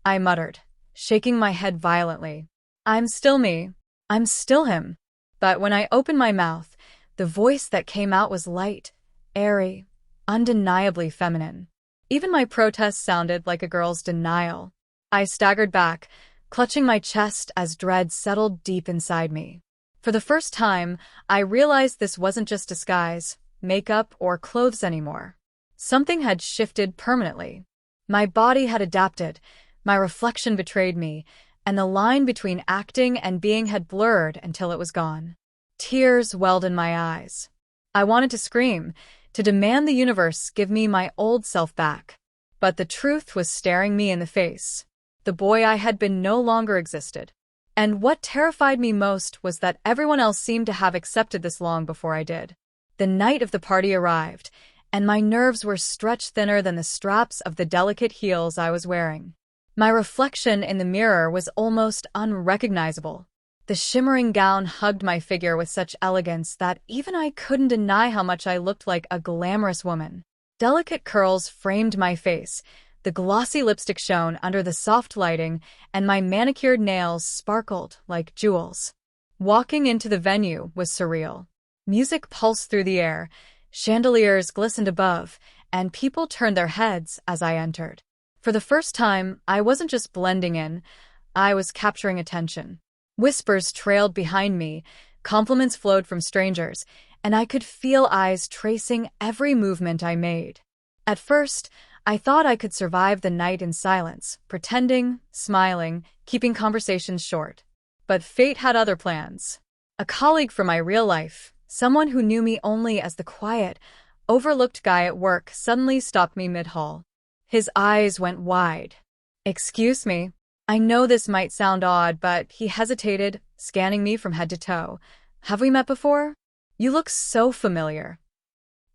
I muttered, shaking my head violently. "I'm still me. I'm still him." But when I opened my mouth, the voice that came out was light, airy, undeniably feminine. Even my protest sounded like a girl's denial. I staggered back, clutching my chest as dread settled deep inside me. For the first time, I realized this wasn't just disguise, makeup, or clothes anymore. Something had shifted permanently. My body had adapted, my reflection betrayed me, and the line between acting and being had blurred until it was gone. Tears welled in my eyes. I wanted to scream, to demand the universe give me my old self back. But the truth was staring me in the face. The boy I had been no longer existed. And what terrified me most was that everyone else seemed to have accepted this long before I did. The night of the party arrived, and my nerves were stretched thinner than the straps of the delicate heels I was wearing. My reflection in the mirror was almost unrecognizable. The shimmering gown hugged my figure with such elegance that even I couldn't deny how much I looked like a glamorous woman. Delicate curls framed my face, the glossy lipstick shone under the soft lighting, and my manicured nails sparkled like jewels. Walking into the venue was surreal. Music pulsed through the air, chandeliers glistened above, and people turned their heads as I entered. For the first time, I wasn't just blending in, I was capturing attention. Whispers trailed behind me, compliments flowed from strangers, and I could feel eyes tracing every movement I made. At first, I thought I could survive the night in silence, pretending, smiling, keeping conversations short. But fate had other plans. A colleague from my real life, someone who knew me only as the quiet, overlooked guy at work, suddenly stopped me mid-hall. His eyes went wide. "Excuse me. I know this might sound odd, but," he hesitated, scanning me from head to toe. "Have we met before? You look so familiar."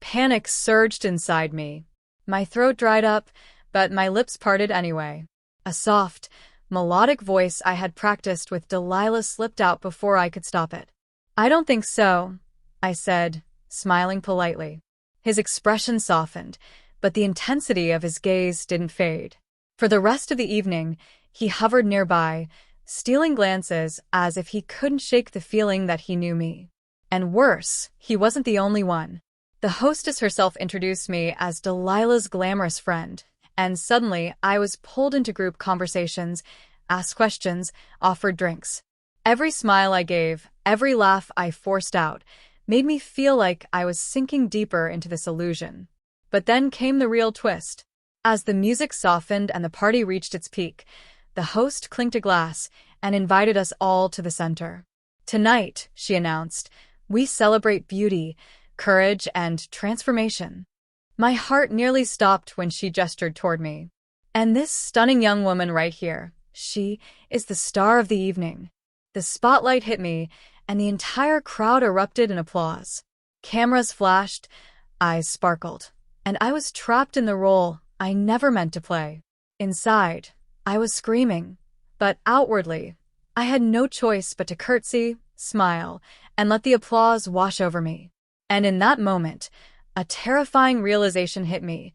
Panic surged inside me. My throat dried up, but my lips parted anyway. A soft, melodic voice I had practiced with Delilah slipped out before I could stop it. "I don't think so," I said, smiling politely. His expression softened, but the intensity of his gaze didn't fade. For the rest of the evening, he hovered nearby, stealing glances as if he couldn't shake the feeling that he knew me. And worse, he wasn't the only one. The hostess herself introduced me as Delilah's glamorous friend, and suddenly I was pulled into group conversations, asked questions, offered drinks. Every smile I gave, every laugh I forced out, made me feel like I was sinking deeper into this illusion. But then came the real twist. As the music softened and the party reached its peak, the host clinked a glass and invited us all to the center. "Tonight," she announced, "we celebrate beauty, courage, and transformation." My heart nearly stopped when she gestured toward me. "And this stunning young woman right here, she is the star of the evening." The spotlight hit me, and the entire crowd erupted in applause. Cameras flashed, eyes sparkled, and I was trapped in the role I never meant to play. Inside, I was screaming, but outwardly, I had no choice but to curtsy, smile, and let the applause wash over me. And in that moment, a terrifying realization hit me.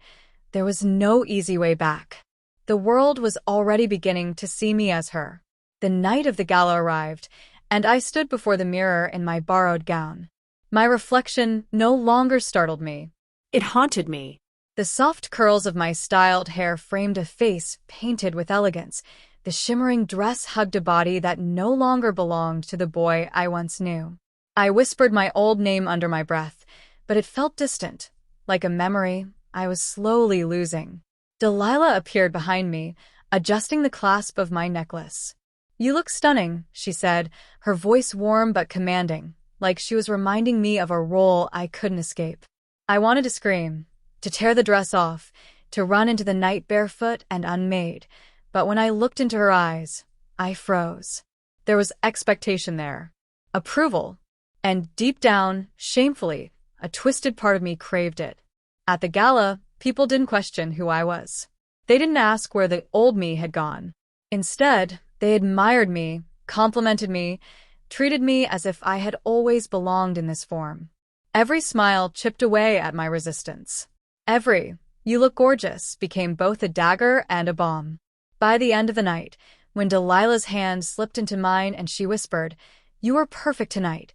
There was no easy way back. The world was already beginning to see me as her. The night of the gala arrived, and I stood before the mirror in my borrowed gown. My reflection no longer startled me. It haunted me. The soft curls of my styled hair framed a face painted with elegance. The shimmering dress hugged a body that no longer belonged to the boy I once knew. I whispered my old name under my breath, but it felt distant, like a memory I was slowly losing. Delilah appeared behind me, adjusting the clasp of my necklace. "You look stunning," she said, her voice warm but commanding, like she was reminding me of a role I couldn't escape. I wanted to scream, to tear the dress off, to run into the night barefoot and unmade, but when I looked into her eyes, I froze. There was expectation there, approval, and deep down, shamefully, a twisted part of me craved it. At the gala, people didn't question who I was. They didn't ask where the old me had gone. Instead, they admired me, complimented me, treated me as if I had always belonged in this form. Every smile chipped away at my resistance. Every "you look gorgeous" became both a dagger and a bomb. By the end of the night, when Delilah's hand slipped into mine and she whispered, "You are perfect tonight,"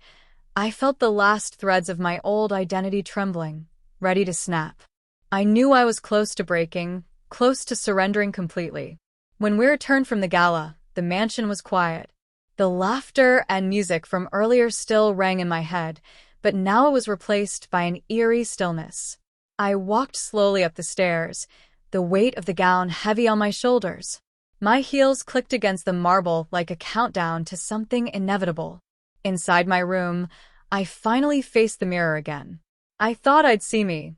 I felt the last threads of my old identity trembling, ready to snap. I knew I was close to breaking, close to surrendering completely. When we returned from the gala, the mansion was quiet. The laughter and music from earlier still rang in my head, but now it was replaced by an eerie stillness. I walked slowly up the stairs, the weight of the gown heavy on my shoulders. My heels clicked against the marble like a countdown to something inevitable. Inside my room, I finally faced the mirror again. I thought I'd see me,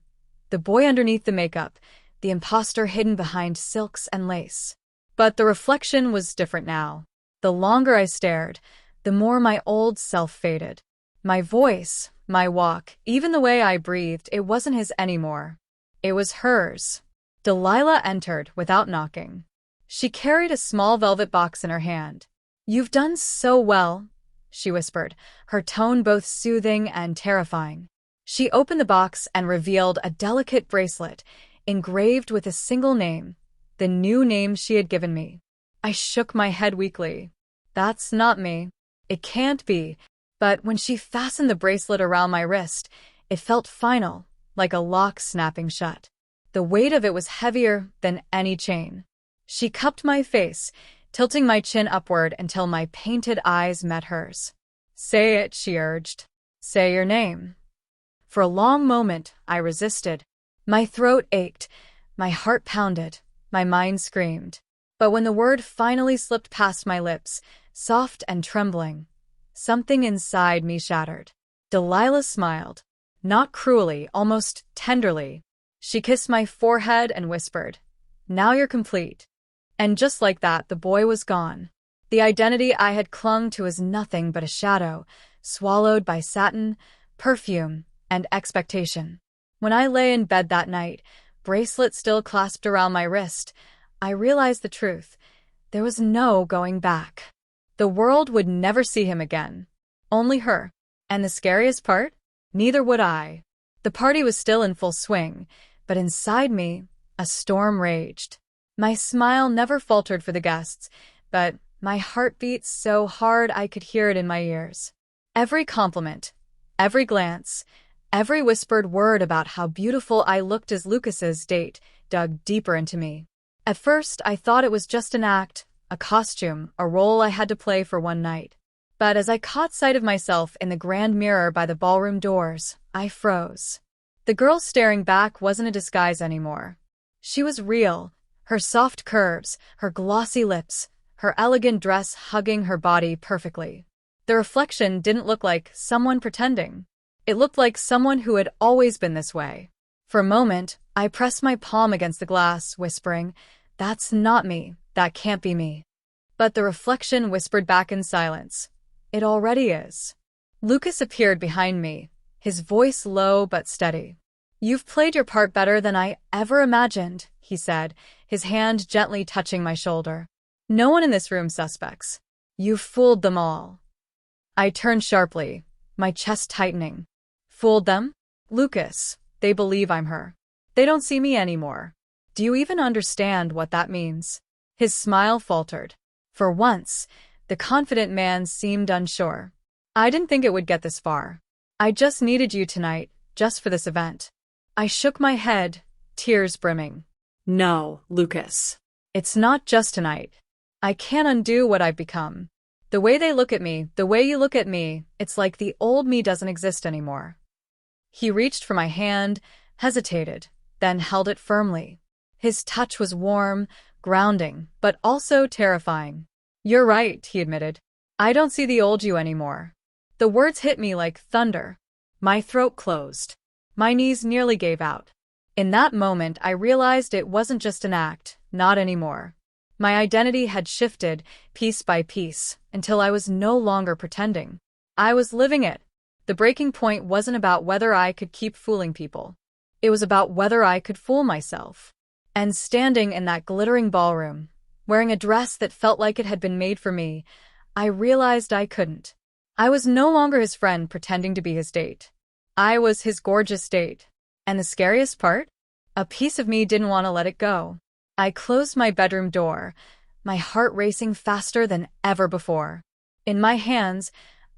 the boy underneath the makeup, the imposter hidden behind silks and lace. But the reflection was different now. The longer I stared, the more my old self faded. My voice, my walk, even the way I breathed, it wasn't his anymore. It was hers. Delilah entered without knocking. She carried a small velvet box in her hand. "You've done so well," she whispered, her tone both soothing and terrifying. She opened the box and revealed a delicate bracelet, engraved with a single name, the new name she had given me. I shook my head weakly. That's not me. It can't be. But when she fastened the bracelet around my wrist, it felt final, like a lock snapping shut. The weight of it was heavier than any chain. She cupped my face, tilting my chin upward until my painted eyes met hers. Say it, she urged. Say your name. For a long moment, I resisted. My throat ached, my heart pounded, my mind screamed. But when the word finally slipped past my lips, soft and trembling, something inside me shattered. Delilah smiled. Not cruelly, almost tenderly. She kissed my forehead and whispered, "Now you're complete." And just like that, the boy was gone. The identity I had clung to was nothing but a shadow, swallowed by satin, perfume, and expectation. When I lay in bed that night, bracelet still clasped around my wrist, I realized the truth. There was no going back. The world would never see him again. Only her. And the scariest part? Neither would I. The party was still in full swing, but inside me, a storm raged. My smile never faltered for the guests, but my heart beat so hard I could hear it in my ears. Every compliment, every glance, every whispered word about how beautiful I looked as Lucas's date dug deeper into me. At first, I thought it was just an act, a costume, a role I had to play for one night. But as I caught sight of myself in the grand mirror by the ballroom doors, I froze. The girl staring back wasn't a disguise anymore. She was real, her soft curves, her glossy lips, her elegant dress hugging her body perfectly. The reflection didn't look like someone pretending. It looked like someone who had always been this way. For a moment, I pressed my palm against the glass, whispering, "That's not me. That can't be me." But the reflection whispered back in silence, "It already is." Lucas appeared behind me, his voice low but steady. "You've played your part better than I ever imagined," he said, his hand gently touching my shoulder. "No one in this room suspects. You've fooled them all." I turned sharply, my chest tightening. Fooled them? Lucas, they believe I'm her. They don't see me anymore. Do you even understand what that means? His smile faltered. For once, the confident man seemed unsure. I didn't think it would get this far. I just needed you tonight, just for this event. I shook my head, tears brimming. No, Lucas. It's not just tonight. I can't undo what I've become. The way they look at me, the way you look at me, it's like the old me doesn't exist anymore. He reached for my hand, hesitated, then held it firmly. His touch was warm, grounding, but also terrifying. You're right, he admitted. I don't see the old you anymore. The words hit me like thunder. My throat closed. My knees nearly gave out. In that moment, I realized it wasn't just an act, not anymore. My identity had shifted, piece by piece, until I was no longer pretending. I was living it. The breaking point wasn't about whether I could keep fooling people. It was about whether I could fool myself. And standing in that glittering ballroom, wearing a dress that felt like it had been made for me, I realized I couldn't. I was no longer his friend pretending to be his date. I was his gorgeous date. And the scariest part? A piece of me didn't want to let it go. I closed my bedroom door, my heart racing faster than ever before. In my hands,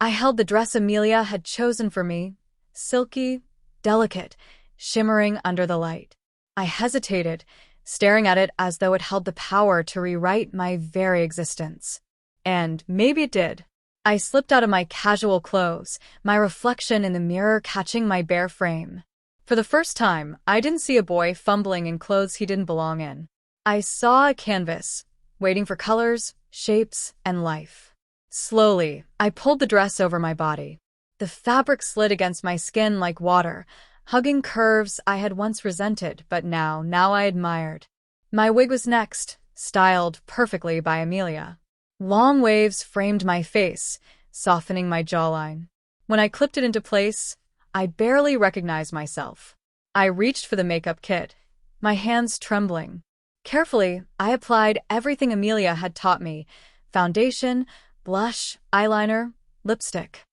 I held the dress Amelia had chosen for me, silky, delicate, shimmering under the light. I hesitated, staring at it as though it held the power to rewrite my very existence. And maybe it did. I slipped out of my casual clothes, my reflection in the mirror catching my bare frame. For the first time, I didn't see a boy fumbling in clothes he didn't belong in. I saw a canvas, waiting for colors, shapes, and life. Slowly, I pulled the dress over my body. The fabric slid against my skin like water, hugging curves I had once resented, but now I admired. My wig was next, styled perfectly by Amelia. Long waves framed my face, softening my jawline. When I clipped it into place, I barely recognized myself. I reached for the makeup kit, my hands trembling. Carefully, I applied everything Amelia had taught me: foundation, blush, eyeliner, lipstick.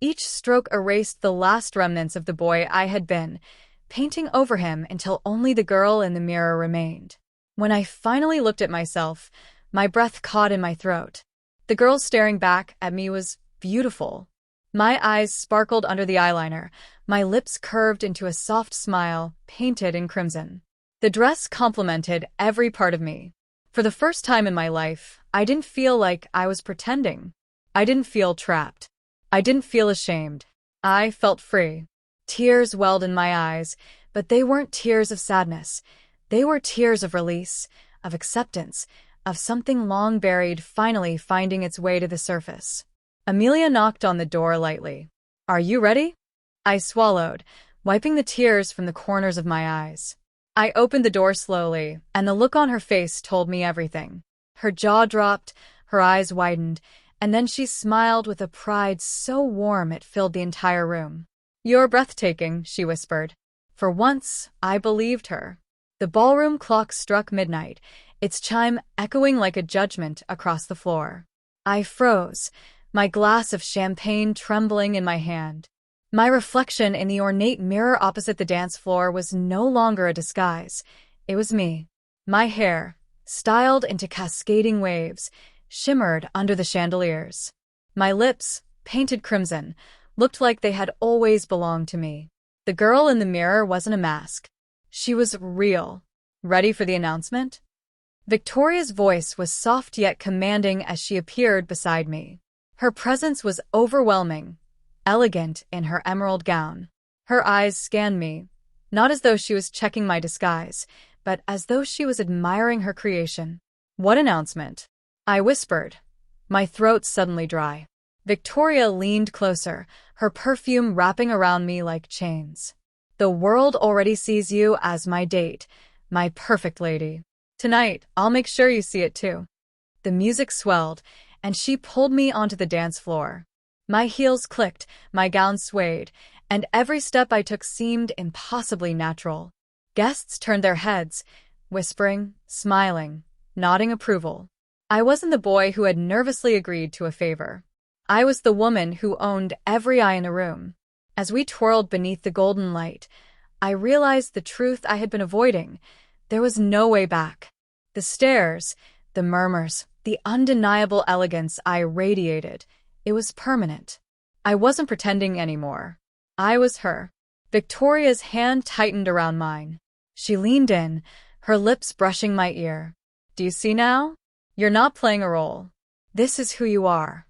Each stroke erased the last remnants of the boy I had been, painting over him until only the girl in the mirror remained. When I finally looked at myself, my breath caught in my throat. The girl staring back at me was beautiful. My eyes sparkled under the eyeliner, my lips curved into a soft smile, painted in crimson. The dress complemented every part of me. For the first time in my life, I didn't feel like I was pretending. I didn't feel trapped. I didn't feel ashamed. I felt free. Tears welled in my eyes, but they weren't tears of sadness. They were tears of release, of acceptance, of something long buried finally finding its way to the surface. Amelia knocked on the door lightly. "Are you ready?" I swallowed, wiping the tears from the corners of my eyes. I opened the door slowly, and the look on her face told me everything. Her jaw dropped, her eyes widened, and then she smiled with a pride so warm it filled the entire room. "You're breathtaking," she whispered. For once, I believed her. The ballroom clock struck midnight, its chime echoing like a judgment across the floor. I froze, my glass of champagne trembling in my hand. My reflection in the ornate mirror opposite the dance floor was no longer a disguise. It was me. My hair, styled into cascading waves, shimmered under the chandeliers. My lips, painted crimson, looked like they had always belonged to me. The girl in the mirror wasn't a mask. She was real. Ready for the announcement? Victoria's voice was soft yet commanding as she appeared beside me. Her presence was overwhelming, elegant in her emerald gown. Her eyes scanned me, not as though she was checking my disguise, but as though she was admiring her creation. "What announcement?" I whispered, my throat suddenly dry. Victoria leaned closer, her perfume wrapping around me like chains. "The world already sees you as my date, my perfect lady. Tonight, I'll make sure you see it too." The music swelled, and she pulled me onto the dance floor. My heels clicked, my gown swayed, and every step I took seemed impossibly natural. Guests turned their heads, whispering, smiling, nodding approval. I wasn't the boy who had nervously agreed to a favor. I was the woman who owned every eye in the room. As we twirled beneath the golden light, I realized the truth I had been avoiding. There was no way back. The stares, the murmurs, the undeniable elegance I radiated. It was permanent. I wasn't pretending anymore. I was her. Victoria's hand tightened around mine. She leaned in, her lips brushing my ear. "Do you see now? You're not playing a role. This is who you are."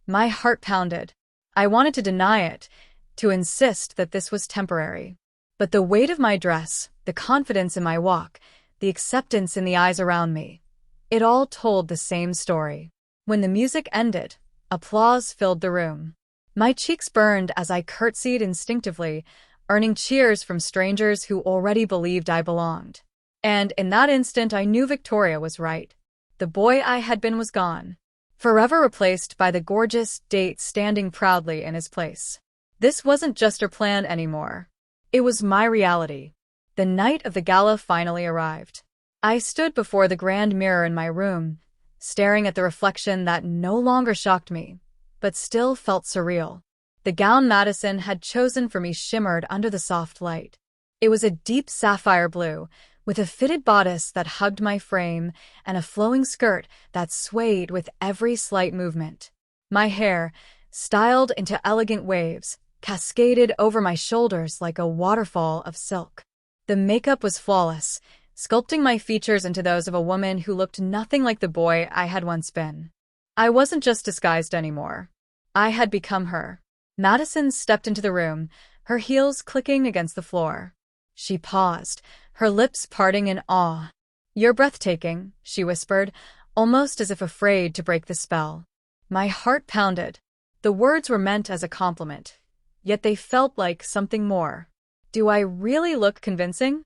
My heart pounded. I wanted to deny it, to insist that this was temporary. But the weight of my dress, the confidence in my walk, the acceptance in the eyes around me, it all told the same story. When the music ended, applause filled the room. My cheeks burned as I curtsied instinctively, earning cheers from strangers who already believed I belonged. And in that instant I knew Victoria was right. The boy I had been was gone, forever replaced by the gorgeous date standing proudly in his place. This wasn't just her plan anymore. It was my reality. The night of the gala finally arrived. I stood before the grand mirror in my room, staring at the reflection that no longer shocked me, but still felt surreal. The gown Madison had chosen for me shimmered under the soft light. It was a deep sapphire blue, with a fitted bodice that hugged my frame and a flowing skirt that swayed with every slight movement. My hair, styled into elegant waves, cascaded over my shoulders like a waterfall of silk. The makeup was flawless, sculpting my features into those of a woman who looked nothing like the boy I had once been. I wasn't just disguised anymore. I had become her. Madison stepped into the room, her heels clicking against the floor. She paused, her lips parting in awe. "You're breathtaking," she whispered, almost as if afraid to break the spell. My heart pounded. The words were meant as a compliment, yet they felt like something more. "Do I really look convincing?"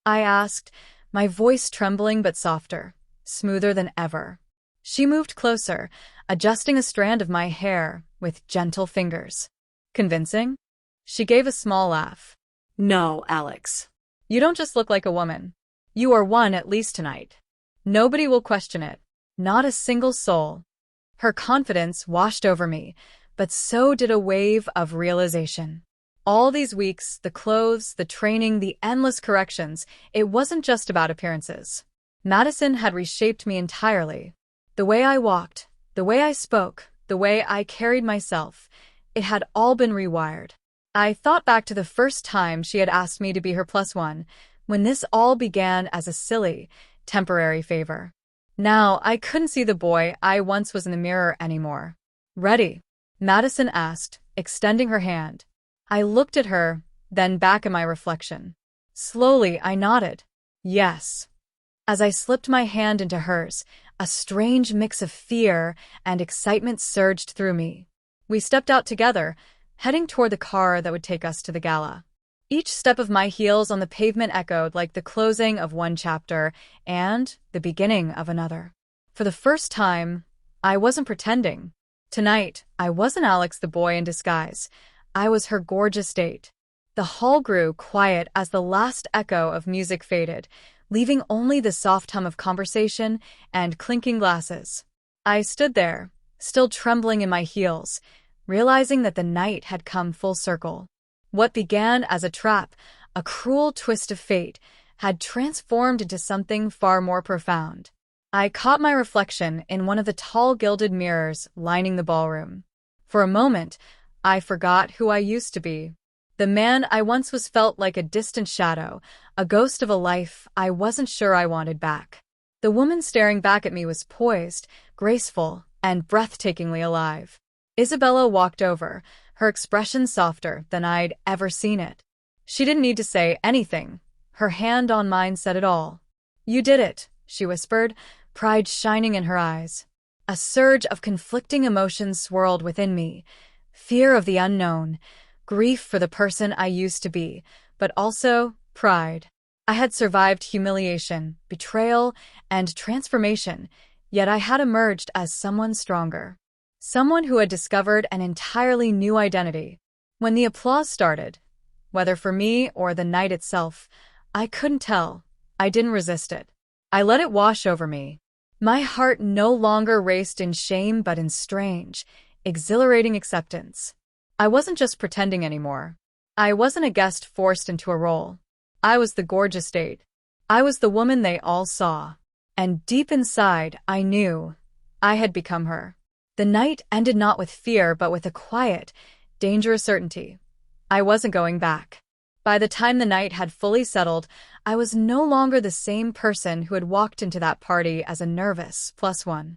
I asked, my voice trembling but softer, smoother than ever. She moved closer, adjusting a strand of my hair with gentle fingers. "Convincing?" She gave a small laugh. "No, Alex. You don't just look like a woman. You are one at least tonight. Nobody will question it. Not a single soul." Her confidence washed over me, but so did a wave of realization. All these weeks, the clothes, the training, the endless corrections, it wasn't just about appearances. Madison had reshaped me entirely. The way I walked, the way I spoke, the way I carried myself, it had all been rewired. I thought back to the first time she had asked me to be her plus one, when this all began as a silly, temporary favor. Now, I couldn't see the boy I once was in the mirror anymore. "Ready?" Madison asked, extending her hand. I looked at her, then back at my reflection. Slowly, I nodded. Yes. As I slipped my hand into hers, a strange mix of fear and excitement surged through me. We stepped out together, heading toward the car that would take us to the gala. Each step of my heels on the pavement echoed like the closing of one chapter and the beginning of another. For the first time, I wasn't pretending. Tonight, I wasn't Alex the boy in disguise. I was her gorgeous date. The hall grew quiet as the last echo of music faded, leaving only the soft hum of conversation and clinking glasses. I stood there, still trembling in my heels, realizing that the night had come full circle. What began as a trap, a cruel twist of fate, had transformed into something far more profound. I caught my reflection in one of the tall gilded mirrors lining the ballroom. For a moment, I forgot who I used to be. The man I once was felt like a distant shadow, a ghost of a life I wasn't sure I wanted back. The woman staring back at me was poised, graceful, and breathtakingly alive. Isabella walked over, her expression softer than I'd ever seen it. She didn't need to say anything. Her hand on mine said it all. "You did it," she whispered, pride shining in her eyes. A surge of conflicting emotions swirled within me. Fear of the unknown, grief for the person I used to be, but also pride. I had survived humiliation, betrayal, and transformation, yet I had emerged as someone stronger. Someone who had discovered an entirely new identity. When the applause started, whether for me or the night itself, I couldn't tell. I didn't resist it. I let it wash over me. My heart no longer raced in shame but in strange, exhilarating acceptance. I wasn't just pretending anymore. I wasn't a guest forced into a role. I was the gorgeous date. I was the woman they all saw. And deep inside, I knew I had become her. The night ended not with fear, but with a quiet, dangerous certainty. I wasn't going back. By the time the night had fully settled, I was no longer the same person who had walked into that party as a nervous plus one.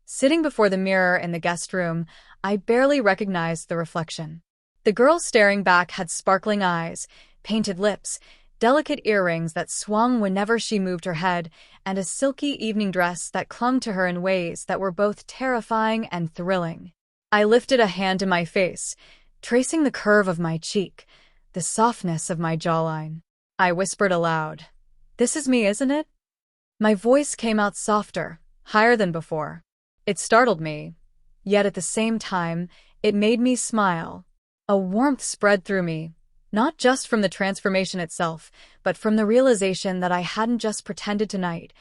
Sitting before the mirror in the guest room, I barely recognized the reflection. The girl staring back had sparkling eyes, painted lips, delicate earrings that swung whenever she moved her head, and a silky evening dress that clung to her in ways that were both terrifying and thrilling. I lifted a hand to my face, tracing the curve of my cheek, the softness of my jawline. I whispered aloud, "This is me, isn't it?" My voice came out softer, higher than before. It startled me, yet at the same time, it made me smile. A warmth spread through me, not just from the transformation itself, but from the realization that I hadn't just pretended tonight.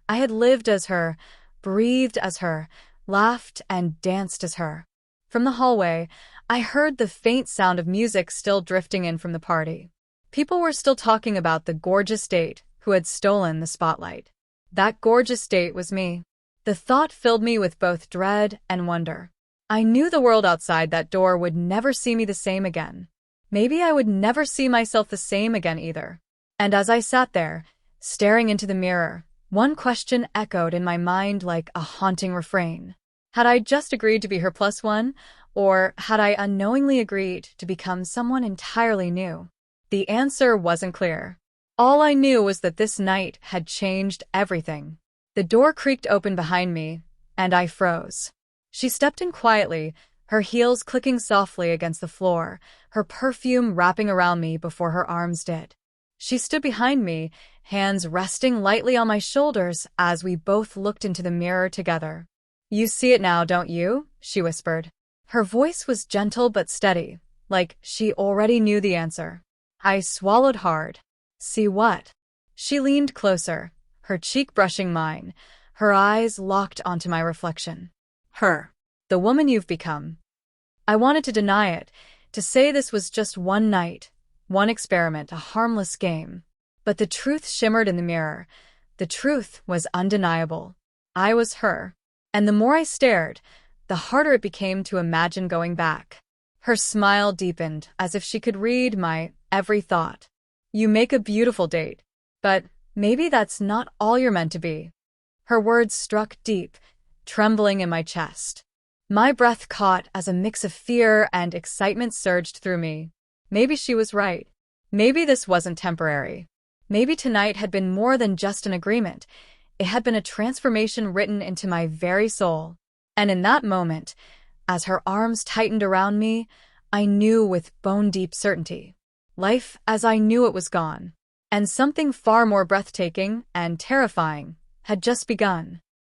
I had lived as her, breathed as her, laughed and danced as her. From the hallway, I heard the faint sound of music still drifting in from the party. People were still talking about the gorgeous date who had stolen the spotlight. That gorgeous date was me. The thought filled me with both dread and wonder. I knew the world outside that door would never see me the same again. Maybe I would never see myself the same again either. And as I sat there, staring into the mirror, one question echoed in my mind like a haunting refrain. Had I just agreed to be her plus one, or had I unknowingly agreed to become someone entirely new? The answer wasn't clear. All I knew was that this night had changed everything. The door creaked open behind me, and I froze. She stepped in quietly, her heels clicking softly against the floor, her perfume wrapping around me before her arms did. She stood behind me, hands resting lightly on my shoulders as we both looked into the mirror together. "You see it now, don't you?" she whispered. Her voice was gentle but steady, like she already knew the answer. I swallowed hard. "See what?" She leaned closer, her cheek brushing mine, her eyes locked onto my reflection. "Her. The woman you've become." I wanted to deny it, to say this was just one night, one experiment, a harmless game. But the truth shimmered in the mirror. The truth was undeniable. I was her. And the more I stared, the harder it became to imagine going back. Her smile deepened, as if she could read my every thought. You make a beautiful date, but maybe that's not all you're meant to be. Her words struck deep, trembling in my chest. My breath caught as a mix of fear and excitement surged through me. Maybe she was right. Maybe this wasn't temporary. Maybe tonight had been more than just an agreement. It had been a transformation written into my very soul. And in that moment, as her arms tightened around me, I knew with bone-deep certainty. Life as I knew it was gone. And something far more breathtaking and terrifying had just begun.